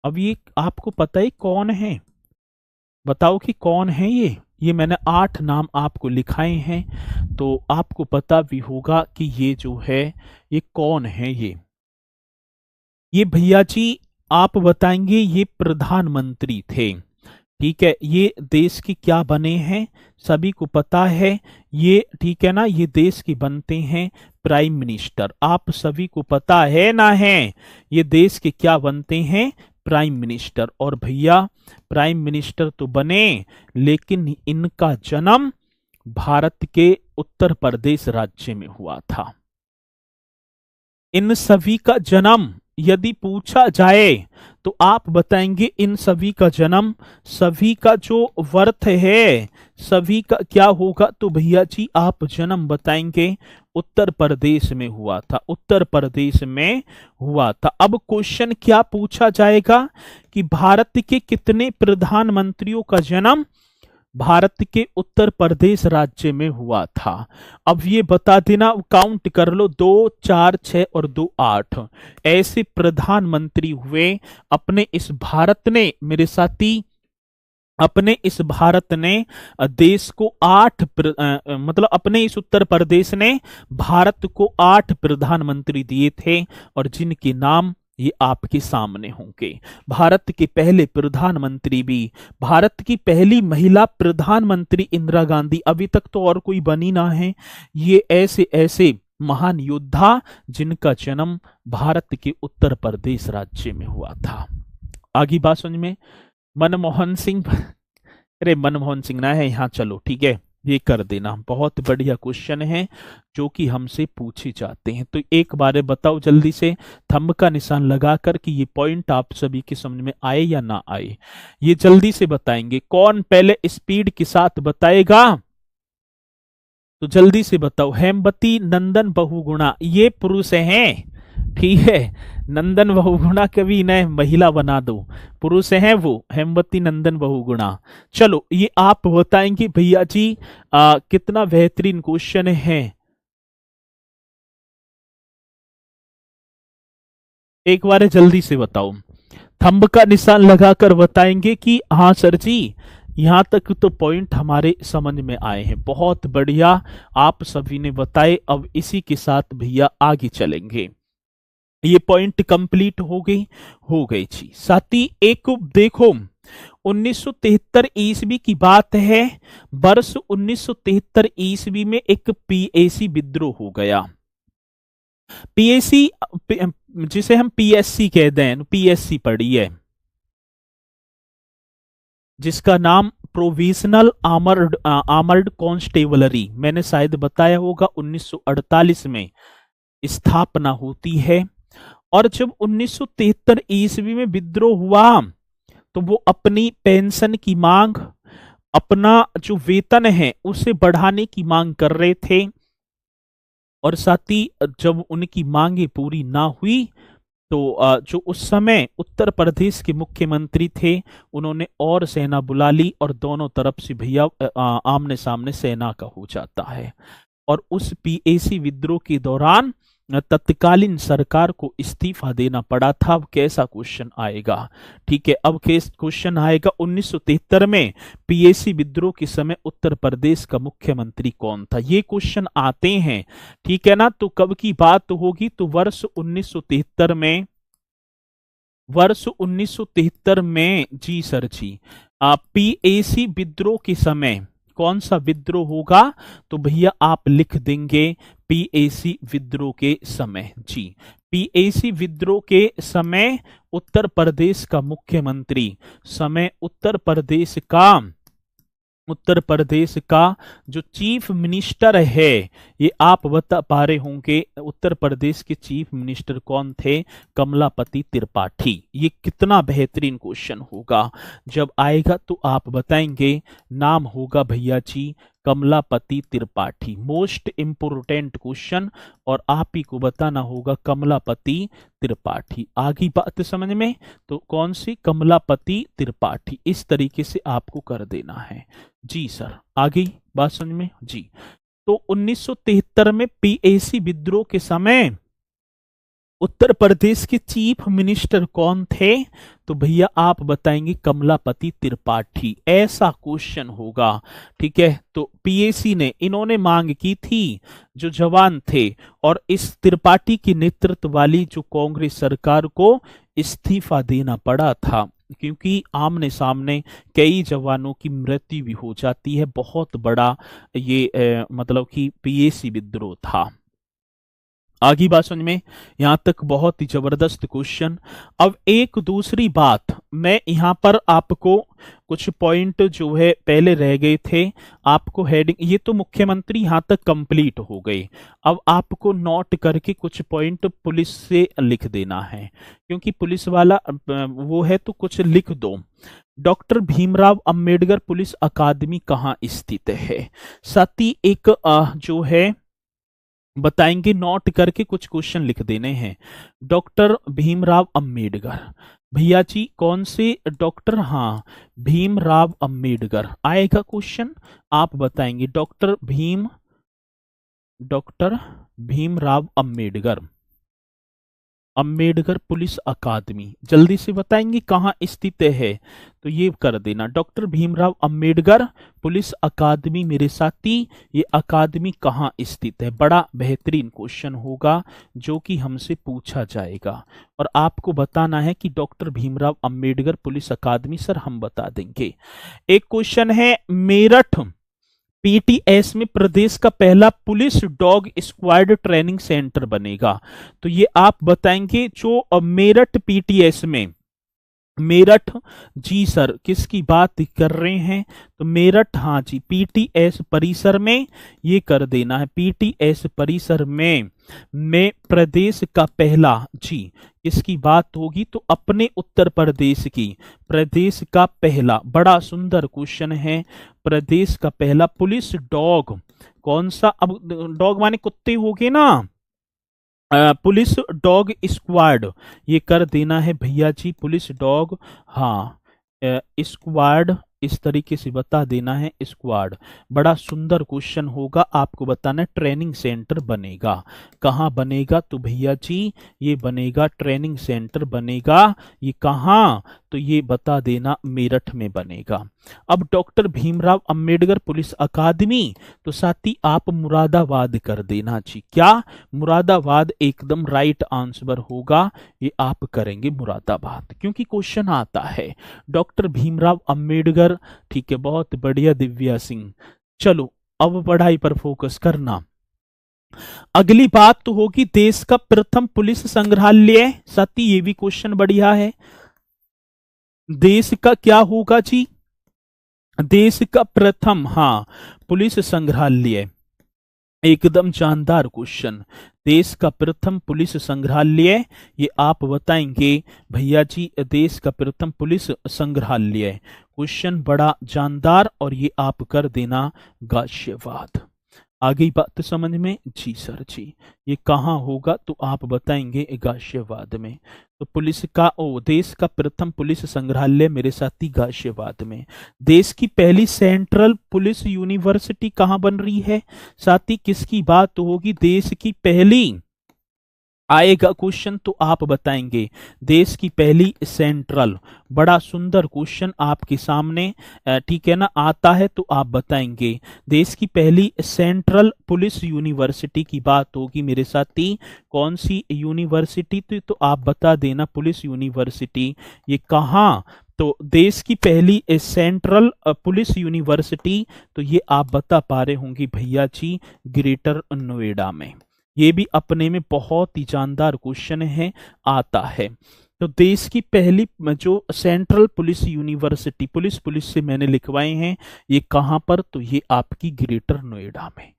अब ये आपको पता है कौन है, बताओ कि कौन है ये मैंने 8 नाम आपको लिखाए हैं, तो आपको पता भी होगा कि ये जो है ये कौन है। ये भैया जी आप बताएंगे ये प्रधानमंत्री थे। ठीक है। ये देश के क्या बने हैं, सभी को पता है ये, ठीक है ना। ये देश के बनते हैं प्राइम मिनिस्टर। आप सभी को पता है ना, है ये देश के क्या बनते हैं, प्राइम मिनिस्टर। और भैया प्राइम मिनिस्टर तो बने, लेकिन इनका जन्म भारत के उत्तर प्रदेश राज्य में हुआ था। इन सभी का जन्म यदि पूछा जाए तो आप बताएंगे इन सभी का जन्म, सभी का जो वर्थ है, सभी का क्या होगा, तो भैया जी आप जन्म बताएंगे उत्तर प्रदेश में हुआ था, उत्तर प्रदेश में हुआ था। अब क्वेश्चन क्या पूछा जाएगा कि भारत के कितने प्रधानमंत्रियों का जन्म भारत के उत्तर प्रदेश राज्य में हुआ था। अब ये बता देना, काउंट कर लो, 2 4 6 और 2 8 ऐसे प्रधानमंत्री हुए अपने इस भारत ने, मेरे साथी अपने इस भारत ने देश को 8 मतलब अपने इस उत्तर प्रदेश ने भारत को 8 प्रधानमंत्री दिए थे, और जिनके नाम ये आपके सामने होंगे। भारत के पहले प्रधानमंत्री भी, भारत की पहली महिला प्रधानमंत्री इंदिरा गांधी, अभी तक तो और कोई बनी ना है। ये ऐसे ऐसे महान योद्धा जिनका जन्म भारत के उत्तर प्रदेश राज्य में हुआ था। आगे बात समझ में। मनमोहन सिंह, अरे मनमोहन सिंह ना है यहाँ, चलो ठीक है ये कर देना। बहुत बढ़िया क्वेश्चन है जो कि हमसे पूछे जाते हैं, तो एक बार बताओ जल्दी से थंब का निशान लगाकर कि ये पॉइंट आप सभी के समझ में आए या ना आए, ये जल्दी से बताएंगे। कौन पहले स्पीड के साथ बताएगा, तो जल्दी से बताओ। हेमवती नंदन बहुगुणा ये पुरुष हैं, ठीक है। नंदन बहुगुणा कभी इन्हें महिला बना दो, पुरुष हैं वो, हेमवती नंदन बहुगुणा। चलो ये आप बताएंगे भैया जी कितना बेहतरीन क्वेश्चन है। एक बार जल्दी से बताओ, थंब का निशान लगाकर बताएंगे कि हाँ सर जी, यहां तक तो पॉइंट हमारे समझ में आए हैं। बहुत बढ़िया, आप सभी ने बताए। अब इसी के साथ भैया आगे चलेंगे। ये पॉइंट कंप्लीट हो गई जी। साथी एक देखो, 1973 ईस्वी की बात है। वर्ष 1973 ईस्वी में एक पीएसी विद्रोह हो गया। पीएसी जिसे हम पीएससी कहते हैं, पीएससी पढ़ी है, जिसका नाम प्रोविजनल आर्मर्ड कॉन्स्टेबलरी, मैंने शायद बताया होगा, 1948 में स्थापना होती है। और जब 1973 ईस्वी में विद्रोह हुआ तो वो अपनी पेंशन की मांग, अपना जो वेतन है उसे बढ़ाने की मांग कर रहे थे। और साथ ही जब उनकी मांगे पूरी ना हुई तो जो उस समय उत्तर प्रदेश के मुख्यमंत्री थे, उन्होंने और सेना बुला ली और दोनों तरफ से भैया आमने सामने सेना का हो जाता है। और उस पीएसी विद्रोह के दौरान तत्कालीन सरकार को इस्तीफा देना पड़ा था। अब कैसा क्वेश्चन आएगा? ठीक है, अब क्वेश्चन आएगा 1973 में पीएसी विद्रोह के समय उत्तर प्रदेश का मुख्यमंत्री कौन था? ये क्वेश्चन आते हैं, ठीक है ना। तो कब की बात होगी? तो वर्ष 1973 में, वर्ष 1973 में, जी सर जी। पीएसी विद्रोह के समय कौन सा विद्रोह होगा? तो भैया आप लिख देंगे पीएसी विद्रोह के समय। जी, पीएसी विद्रोह के समय उत्तर प्रदेश का मुख्यमंत्री, समय उत्तर प्रदेश का जो चीफ मिनिस्टर है, ये आप बता पा रहे होंगे, उत्तर प्रदेश के चीफ मिनिस्टर कौन थे? कमलापति त्रिपाठी। ये कितना बेहतरीन क्वेश्चन होगा, जब आएगा तो आप बताएंगे। नाम होगा भैया जी Kamlapati Tripathi. Most important question, और आप ही को बताना होगा कमलापति त्रिपाठी। आगे बात समझ में? तो कौन सी? कमलापति त्रिपाठी। इस तरीके से आपको कर देना है। जी सर, आगे बात समझ में? जी, तो 1973 में पीएसी विद्रोह के समय उत्तर प्रदेश के चीफ मिनिस्टर कौन थे? तो भैया आप बताएंगे कमलापति त्रिपाठी। ऐसा क्वेश्चन होगा, ठीक है। तो पीएसी ने, इन्होंने मांग की थी, जो जवान थे, और इस त्रिपाठी की नेतृत्व वाली जो कांग्रेस सरकार को इस्तीफा देना पड़ा था, क्योंकि आमने सामने कई जवानों की मृत्यु भी हो जाती है। बहुत बड़ा ये मतलब कि पीएसी विद्रोह था। आगे बात समझ में? यहां तक बहुत ही जबरदस्त क्वेश्चन। अब एक दूसरी बात, मैं यहां पर आपको कुछ पॉइंट जो है पहले रह गए थे, आपको हेडिंग, ये तो मुख्यमंत्री यहां तक कंप्लीट हो गए। अब आपको नोट करके कुछ पॉइंट पुलिस से लिख देना है, क्योंकि पुलिस वाला वो है, तो कुछ लिख दो। डॉक्टर भीमराव अंबेडकर पुलिस अकादमी कहाँ स्थित है? साथ ही एक जो है बताएंगे, नोट करके कुछ क्वेश्चन लिख देने हैं। डॉक्टर भीमराव अंबेडकर, भैया जी कौन से डॉक्टर? हाँ, भीमराव अंबेडकर आएगा क्वेश्चन, आप बताएंगे। डॉक्टर भीमराव अंबेडकर, अंबेडकर पुलिस अकादमी, जल्दी से बताएंगे कहाँ स्थित है? तो ये कर देना, डॉक्टर भीमराव अंबेडकर पुलिस अकादमी। मेरे साथी, ये अकादमी कहाँ स्थित है? बड़ा बेहतरीन क्वेश्चन होगा, जो कि हमसे पूछा जाएगा, और आपको बताना है कि डॉक्टर भीमराव अंबेडकर पुलिस अकादमी। सर हम बता देंगे। एक क्वेश्चन है, मेरठ पीटीएस में प्रदेश का पहला police dog squad training centre बनेगा। तो ये आप बताएंगे, जो मेरठ पीटीएस में, मेरठ, जी सर किसकी बात कर रहे हैं? तो मेरठ, हाँ जी, पीटीएस परिसर में, ये कर देना है, पीटीएस परिसर में प्रदेश का पहला, जी किसकी बात होगी? तो अपने उत्तर प्रदेश की, प्रदेश का पहला, बड़ा सुंदर क्वेश्चन है, प्रदेश का पहला पुलिस डॉग कौन सा? अब डॉग माने कुत्ते हो गए ना, पुलिस डॉग स्क्वाड, ये कर देना है भैया जी, पुलिस डॉग, हाँ स्क्वाड, इस तरीके से बता देना है स्क्वाड। बड़ा सुंदर क्वेश्चन होगा, आपको बताना है ट्रेनिंग सेंटर बनेगा। कहाँ बनेगा? तो भैया जी ये बनेगा, ट्रेनिंग सेंटर बनेगा, ये कहाँ? तो ये बता देना, मेरठ में बनेगा। अब डॉक्टर भीमराव अंबेडकर पुलिस अकादमी, तो साथ ही आप मुरादाबाद कर देना जी। क्या? मुरादाबाद एकदम राइट आंसर होगा, ये आप करेंगे मुरादाबाद, क्योंकि क्वेश्चन आता है डॉक्टर भीमराव अंबेडकर। ठीक है, बहुत बढ़िया दिव्या सिंह। चलो अब पढ़ाई पर फोकस करना। अगली बात तो होगी देश का प्रथम पुलिस संग्रहालय। साथी ये भी क्वेश्चन बढ़िया है, देश का क्या होगा जी? देश का प्रथम, हाँ, पुलिस संग्रहालय, एकदम जानदार क्वेश्चन। देश का प्रथम पुलिस संग्रहालय, ये आप बताएंगे भैया जी, देश का प्रथम पुलिस संग्रहालय। क्वेश्चन बड़ा जानदार, और ये आप कर देना गाजियाबाद। आगे बात समझ में? जी सर जी। ये कहाँ होगा तो आप बताएंगे गाजियाबाद में। तो देश का प्रथम पुलिस संग्रहालय मेरे साथी गाजियाबाद में। देश की पहली सेंट्रल पुलिस यूनिवर्सिटी कहाँ बन रही है साथी? किसकी बात होगी? देश की पहली, आएगा क्वेश्चन तो आप बताएंगे देश की पहली सेंट्रल। बड़ा सुंदर क्वेश्चन आपके सामने ठीक है ना आता है तो आप बताएंगे देश की पहली सेंट्रल पुलिस यूनिवर्सिटी की बात होगी मेरे साथी। कौन सी यूनिवर्सिटी? तो आप बता देना पुलिस यूनिवर्सिटी ये कहाँ। तो देश की पहली सेंट्रल पुलिस यूनिवर्सिटी, तो ये आप बता पा रहे होंगे भैया जी, ग्रेटर नोएडा में। ये भी अपने में बहुत ही जानदार क्वेश्चन है, आता है। तो देश की पहली जो सेंट्रल पुलिस यूनिवर्सिटी, पुलिस से मैंने लिखवाए हैं, ये कहां पर? तो ये आपकी ग्रेटर नोएडा में।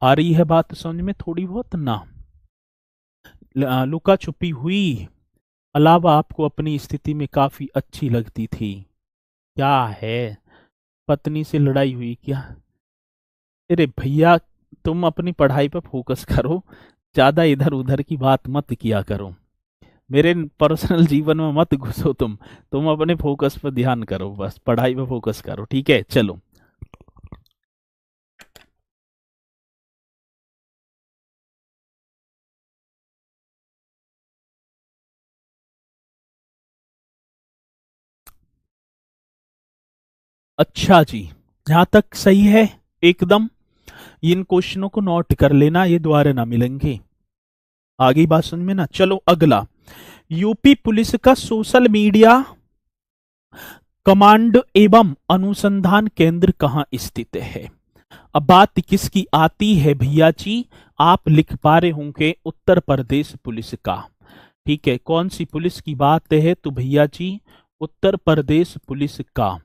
आ रही है बात समझ में थोड़ी बहुत ना? लुका छुपी हुई अलावा आपको अपनी स्थिति में काफी अच्छी लगती थी, क्या है? पत्नी से लड़ाई हुई क्या? अरे भैया, तुम अपनी पढ़ाई पर फोकस करो, ज्यादा इधर उधर की बात मत किया करो, मेरे पर्सनल जीवन में मत घुसो तुम अपने फोकस पर ध्यान करो, बस पढ़ाई पर फोकस करो, ठीक है? चलो, अच्छा जी, यहां तक सही है एकदम। इन क्वेश्चनों को नोट कर लेना, ये दोबारा ना मिलेंगे। आगे बात सुन में ना। चलो अगला, यूपी पुलिस का सोशल मीडिया कमांड एवं अनुसंधान केंद्र कहाँ स्थित है? अब बात किसकी आती है भैया जी? आप लिख पा रहे होंगे उत्तर प्रदेश पुलिस का, ठीक है? कौन सी पुलिस की बात है? तो भैया जी उत्तर प्रदेश पुलिस का,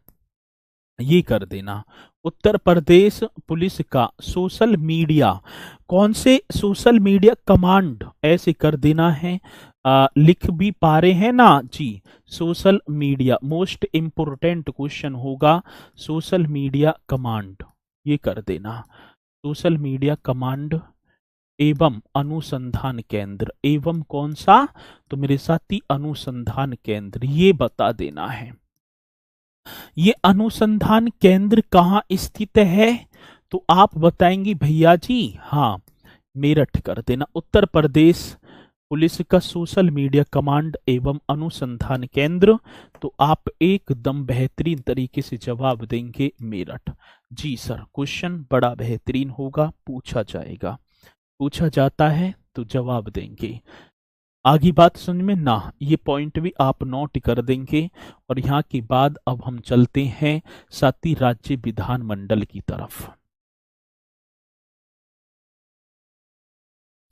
ये कर देना। उत्तर प्रदेश पुलिस का सोशल मीडिया, कौन से सोशल मीडिया कमांड, ऐसे कर देना है। लिख भी पा रहे हैं ना जी? Social media, most important question होगा, सोशल मीडिया कमांड, ये कर देना। सोशल मीडिया कमांड एवं अनुसंधान केंद्र, एवं कौन सा? तो मेरे साथी अनुसंधान केंद्र, ये बता देना है। ये अनुसंधान केंद्र कहाँ स्थित है? तो आप बताएंगे भैया जी, हाँ मेरठ कर देना। उत्तर प्रदेश पुलिस का सोशल मीडिया कमांड एवं अनुसंधान केंद्र, तो आप एकदम बेहतरीन तरीके से जवाब देंगे मेरठ। जी सर, क्वेश्चन बड़ा बेहतरीन होगा, पूछा जाएगा, पूछा जाता है तो जवाब देंगे। आगे बात समझ में ना? ये पॉइंट भी आप नोट कर देंगे। और यहाँ के बाद अब हम चलते हैं साथी राज्य विधानमंडल की तरफ।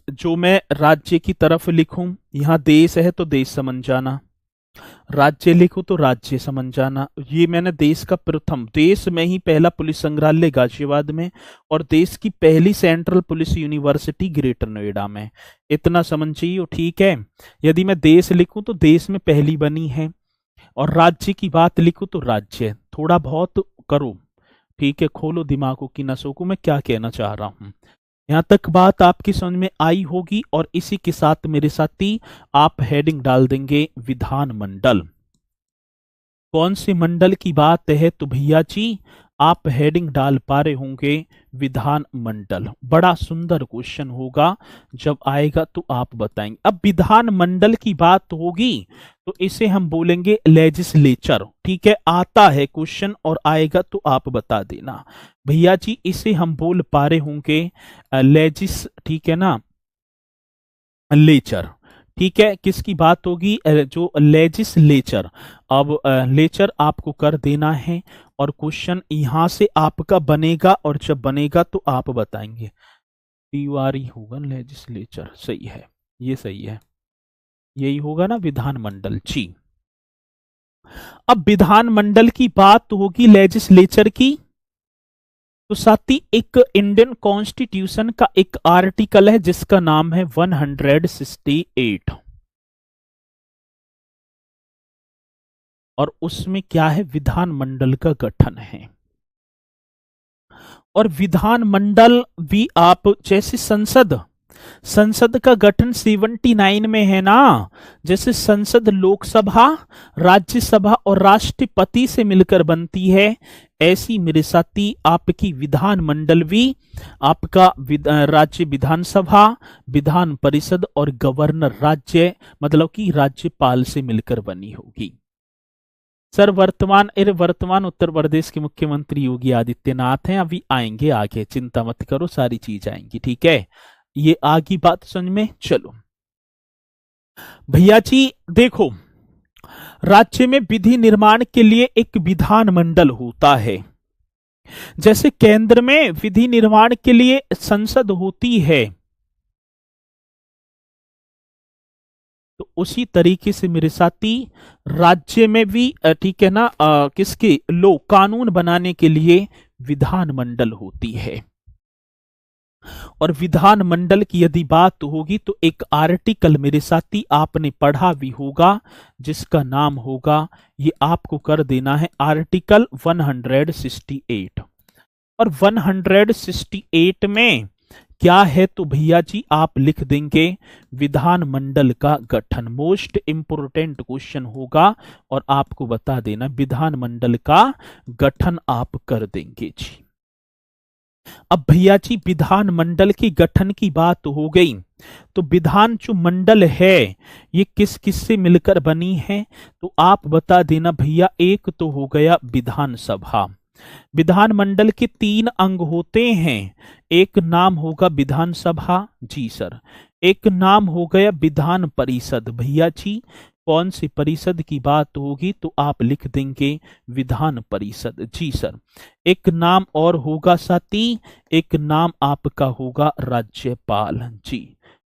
जो मैं राज्य की तरफ लिखूं, यहाँ देश है तो देश समझ जाना, राज्य लिखूं तो राज्य समझ जाना। ये मैंने देश का प्रथम, देश में ही पहला पुलिस संग्रहालय गाजियाबाद में, और देश की पहली central police university greater Noida में, इतना समझ चाहिए, ठीक है? यदि मैं देश लिखूं तो देश में पहली बनी है, और राज्य की बात लिखूं तो राज्य, थोड़ा बहुत करो, ठीक है? खोलो दिमागों की नसों को, मैं क्या कहना चाह रहा हूं। यहां तक बात आपकी समझ में आई होगी। और इसी के साथ मेरे साथी आप हेडिंग डाल देंगे विधानमंडल। कौन से मंडल की बात है? तो भैया जी आप हेडिंग डाल पा रहे होंगे विधान मंडल। बड़ा सुंदर क्वेश्चन होगा, जब आएगा तो आप बताएंगे। अब विधान मंडल की बात होगी तो इसे हम बोलेंगे लेजिस्लेचर, ठीक है? आता है क्वेश्चन और आएगा तो आप बता देना भैया जी, इसे हम बोल पा रहे होंगे ठीक है ना, लेचर, ठीक है? किसकी बात होगी? जो लेजिस्लेचर। अब लेचर आपको कर देना है, और क्वेश्चन यहां से आपका बनेगा, और जब बनेगा तो आप बताएंगे। तिवारी होगा लेजिस्लेचर, सही है, ये सही है, यही होगा ना विधानमंडल जी। अब विधानमंडल की बात होगी लेजिस्लेचर की, तो साथ ही एक इंडियन कॉन्स्टिट्यूशन का एक आर्टिकल है जिसका नाम है 168, और उसमें क्या है? विधानमंडल का गठन है। और विधानमंडल भी आप जैसे संसद, संसद का गठन 79 में है ना, जैसे संसद लोकसभा, राज्यसभा और राष्ट्रपति से मिलकर बनती है, ऐसी मेरे साथी आपकी विधानमंडल भी आपका राज्य विधानसभा, विधान परिषद और गवर्नर राज्य मतलब कि राज्यपाल से मिलकर बनी होगी। सर वर्तमान उत्तर प्रदेश के मुख्यमंत्री योगी आदित्यनाथ हैं, अभी आएंगे आगे, चिंता मत करो, सारी चीज आएंगी, ठीक है। ये आगे बात समझ में। चलो भैया जी देखो, राज्य में विधि निर्माण के लिए एक विधानमंडल होता है, जैसे केंद्र में विधि निर्माण के लिए संसद होती है, तो उसी तरीके से मेरे साथी राज्य में भी ठीक है ना, किसके कानून बनाने के लिए विधानमंडल होती है। और विधानमंडल की यदि बात होगी तो एक आर्टिकल मेरे साथी आपने पढ़ा भी होगा, जिसका नाम होगा, ये आपको कर देना है, आर्टिकल 168। और 168 में क्या है तो भैया जी आप लिख देंगे विधानमंडल का गठन। मोस्ट इंपोर्टेंट क्वेश्चन होगा और आपको बता देना विधानमंडल का गठन आप कर देंगे जी। अब भैया जी विधानमंडल के गठन की बात हो गई, तो विधान जो मंडल है ये किस किस से मिलकर बनी है, तो आप बता देना भैया। एक तो हो गया विधानसभा, विधानमंडल के 3 अंग होते हैं, एक नाम होगा विधानसभा जी सर, एक नाम हो गया विधान परिषद। भैया जी कौन सी परिषद की बात होगी तो आप लिख देंगे विधान परिषद जी सर। एक नाम और होगा साथी, एक नाम आपका होगा राज्यपाल जी।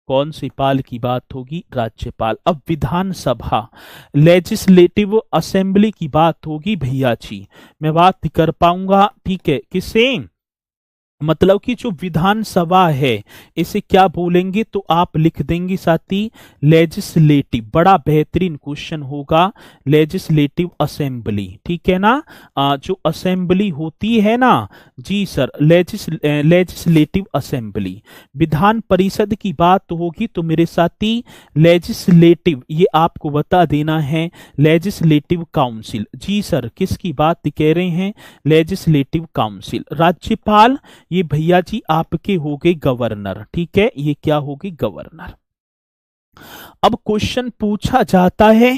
कौन सी पाल की बात होगी, राज्यपाल। अब विधानसभा लेजिस्लेटिव असेंबली की बात होगी भैया जी, मैं बात कर पाऊंगा ठीक है किसे, मतलब कि जो विधानसभा है इसे क्या बोलेंगे तो आप लिख देंगे साथी लेजिस्लेटिव। बड़ा बेहतरीन क्वेश्चन होगा, लेजिस्लेटिव असेंबली, ठीक है ना। जो असेंबली होती है ना जी sir, legislative assembly. Vidhan Parishad की बात होगी तो मेरे साथी लेजिस्लेटिव, ये आपको बता देना है लेजिस्लेटिव काउंसिल जी सर। किसकी बात कह रहे हैं, लेजिस्लेटिव काउंसिल। राज्यपाल ये भैया जी आपके हो गए गवर्नर, ठीक है, ये क्या होगी गवर्नर। अब क्वेश्चन पूछा जाता है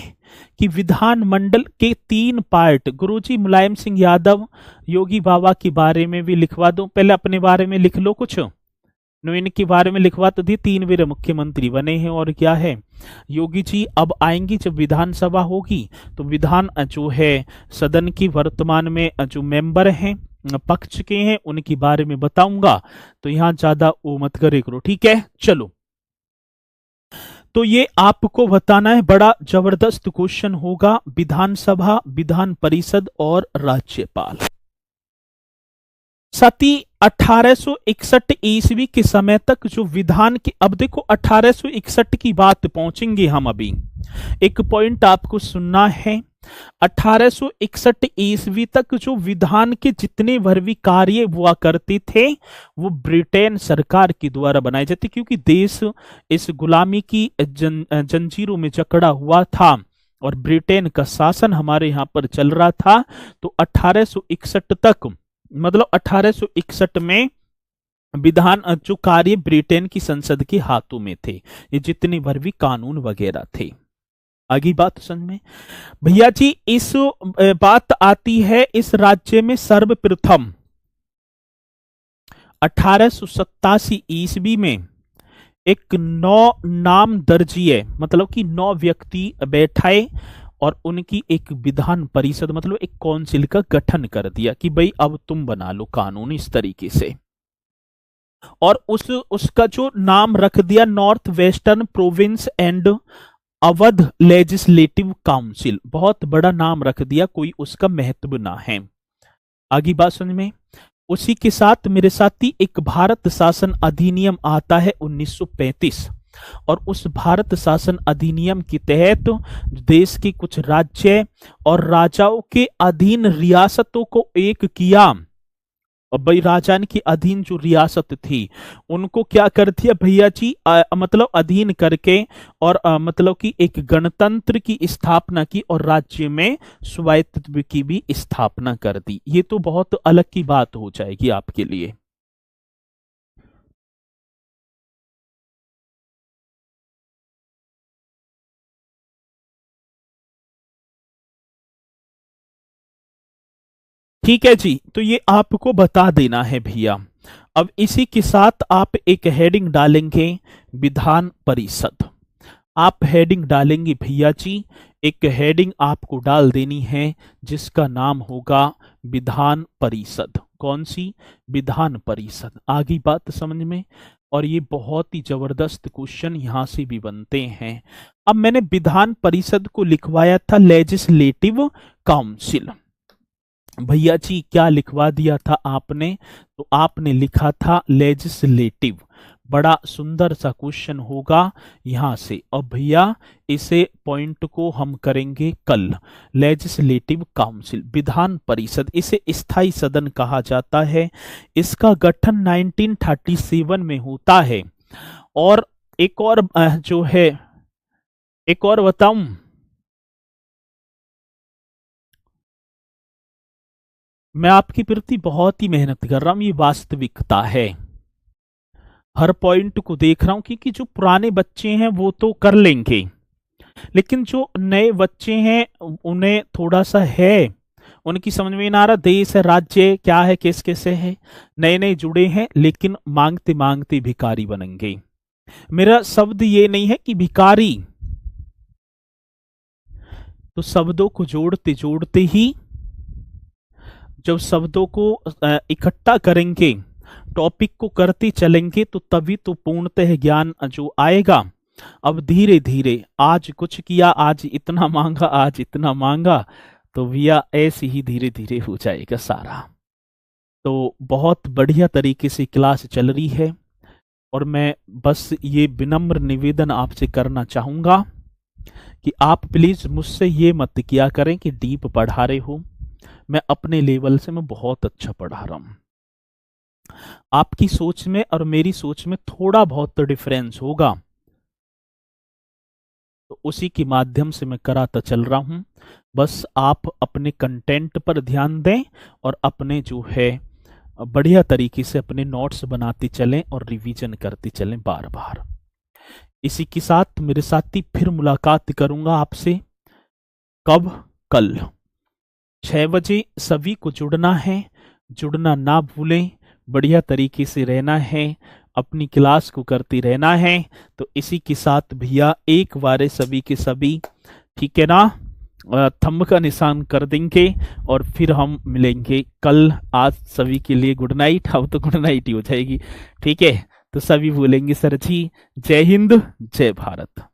कि विधानमंडल के 3 पार्ट, गुरुजी मुलायम सिंह यादव योगी बाबा के बारे में भी लिखवा दो, पहले अपने बारे में लिख लो कुछ, इनके बारे में लिखवा तो दी, 3 बार मुख्यमंत्री बने हैं। और क्या है योगी जी अब आएंगी जब विधानसभा होगी तो विधान जो है सदन की वर्तमान में जो मेंबर हैं पक्ष के हैं उनके बारे में बताऊंगा, तो यहां ज्यादा वो मत करे करो, ठीक है। चलो तो ये आपको बताना है, बड़ा जबरदस्त क्वेश्चन होगा, विधानसभा, विधान परिषद और राज्यपाल। साथी 1861 ईस्वी के समय तक जो विधान के, अब देखो 1861 की बात पहुंचेंगे हम, अभी एक पॉइंट आपको सुनना है। 1861 ईस्वी तक जो विधान के जितने भर भी कार्य हुआ करते थे वो ब्रिटेन सरकार के द्वारा बनाए जाते, क्योंकि देश इस गुलामी की जंजीरों में जकड़ा हुआ था और ब्रिटेन का शासन हमारे यहाँ पर चल रहा था। तो 1861 तक, मतलब 1861 में विधान जो कार्य ब्रिटेन की संसद के हाथों में थे, ये जितने भर भी कानून वगैरह थे। आगे बात समझ में भैया जी, इस बात आती है इस राज्य में सर्वप्रथम 1887 ईस्वी में एक 9 नाम दर्जीय, मतलब कि 9 व्यक्ति बैठाए और उनकी एक विधान परिषद मतलब एक काउंसिल का गठन कर दिया कि भाई अब तुम बना लो कानून इस तरीके से। और उसका जो नाम रख दिया north western province and Awadh legislative council, बहुत बड़ा नाम रख दिया, कोई उसका महत्व ना है। आगे बात समझ में। उसी के साथ मेरे साथी एक भारत शासन अधिनियम आता है 1935 और उस भारत शासन अधिनियम के तहत देश के कुछ राज्य और राजाओं के अधीन रियासतों को एक किया और भाई राजान के अधीन जो रियासत थी उनको क्या कर दिया भैया जी, मतलब अधीन करके, और मतलब कि एक गणतंत्र की स्थापना की और राज्य में स्वायत्तत्व की भी स्थापना कर दी। ये तो बहुत अलग की बात हो जाएगी आपके लिए। ठीक है जी, तो ये आपको बता देना है भैया। अब इसी के साथ आप एक हेडिंग डालेंगे, विधान परिषद। आप हेडिंग डालेंगे भैया जी, एक हेडिंग आपको डाल देनी है जिसका नाम होगा विधान परिषद। कौन सी? विधान परिषद। आगे बात समझ में? और ये बहुत ही जबरदस्त क्वेश्चन यहां से भी बनते हैं। अब मैंने विधान परिषद को लिखवाया था लेजिस्लेटिव काउंसिल। भैया जी क्या लिखवा दिया था आपने? तो आपने लिखा था लेजिस्लेटिव। बड़ा सुंदर सा क्वेश्चन होगा यहां से। और भैया इसे पॉइंट को हम करेंगे कल। लेजिस्लेटिव काउंसिल, विधान परिषद, इसे स्थायी सदन कहा जाता है। इसका गठन 1937 में होता है। और एक और जो है, एक और बताऊं, मैं आपके प्रति बहुत ही मेहनत कर रहा हूं, ये वास्तविकता है। हर पॉइंट को देख रहा हूं, क्योंकि जो पुराने बच्चे हैं वो तो कर लेंगे, लेकिन जो नए बच्चे हैं उन्हें थोड़ा सा है, उनकी समझ में ना आ रहा देश है राज्य क्या है किस कैसे है। नए नए जुड़े हैं लेकिन मांगते मांगते भिखारी बनेंगे। मेरा शब्द ये नहीं है कि भिखारी, तो शब्दों को जोड़ते जोड़ते ही जब शब्दों को इकट्ठा करेंगे, टॉपिक को करते चलेंगे, तो तभी तो पूर्णतः ज्ञान जो आएगा। अब धीरे धीरे आज कुछ किया, आज इतना मांगा, आज इतना मांगा, तो भैया ऐसे ही धीरे धीरे हो जाएगा सारा। तो बहुत बढ़िया तरीके से क्लास चल रही है, और मैं बस ये विनम्र निवेदन आपसे करना चाहूंगा कि आप प्लीज मुझसे ये मत किया करें कि डीप पढ़ा रहे हो। मैं अपने लेवल से मैं बहुत अच्छा पढ़ा रहा हूं। आपकी सोच में और मेरी सोच में थोड़ा बहुत तो डिफरेंस होगा, तो उसी के माध्यम से मैं कराता चल रहा हूं। बस आप अपने कंटेंट पर ध्यान दें और अपने जो है बढ़िया तरीके से अपने नोट्स बनाते चलें और रिवीजन करते चलें बार बार। इसी के साथ मेरे साथी फिर मुलाकात करूंगा आपसे। कब? कल 6 बजे। सभी को जुड़ना है, जुड़ना ना भूलें, बढ़िया तरीके से रहना है, अपनी क्लास को करती रहना है। तो इसी के साथ भैया एक बार सभी के सभी, ठीक है ना, थंब का निशान कर देंगे और फिर हम मिलेंगे कल। आज सभी के लिए गुड नाइट। अब तो गुड नाइट ही हो जाएगी, ठीक है। तो सभी बोलेंगे सर जी जय हिंद जय भारत।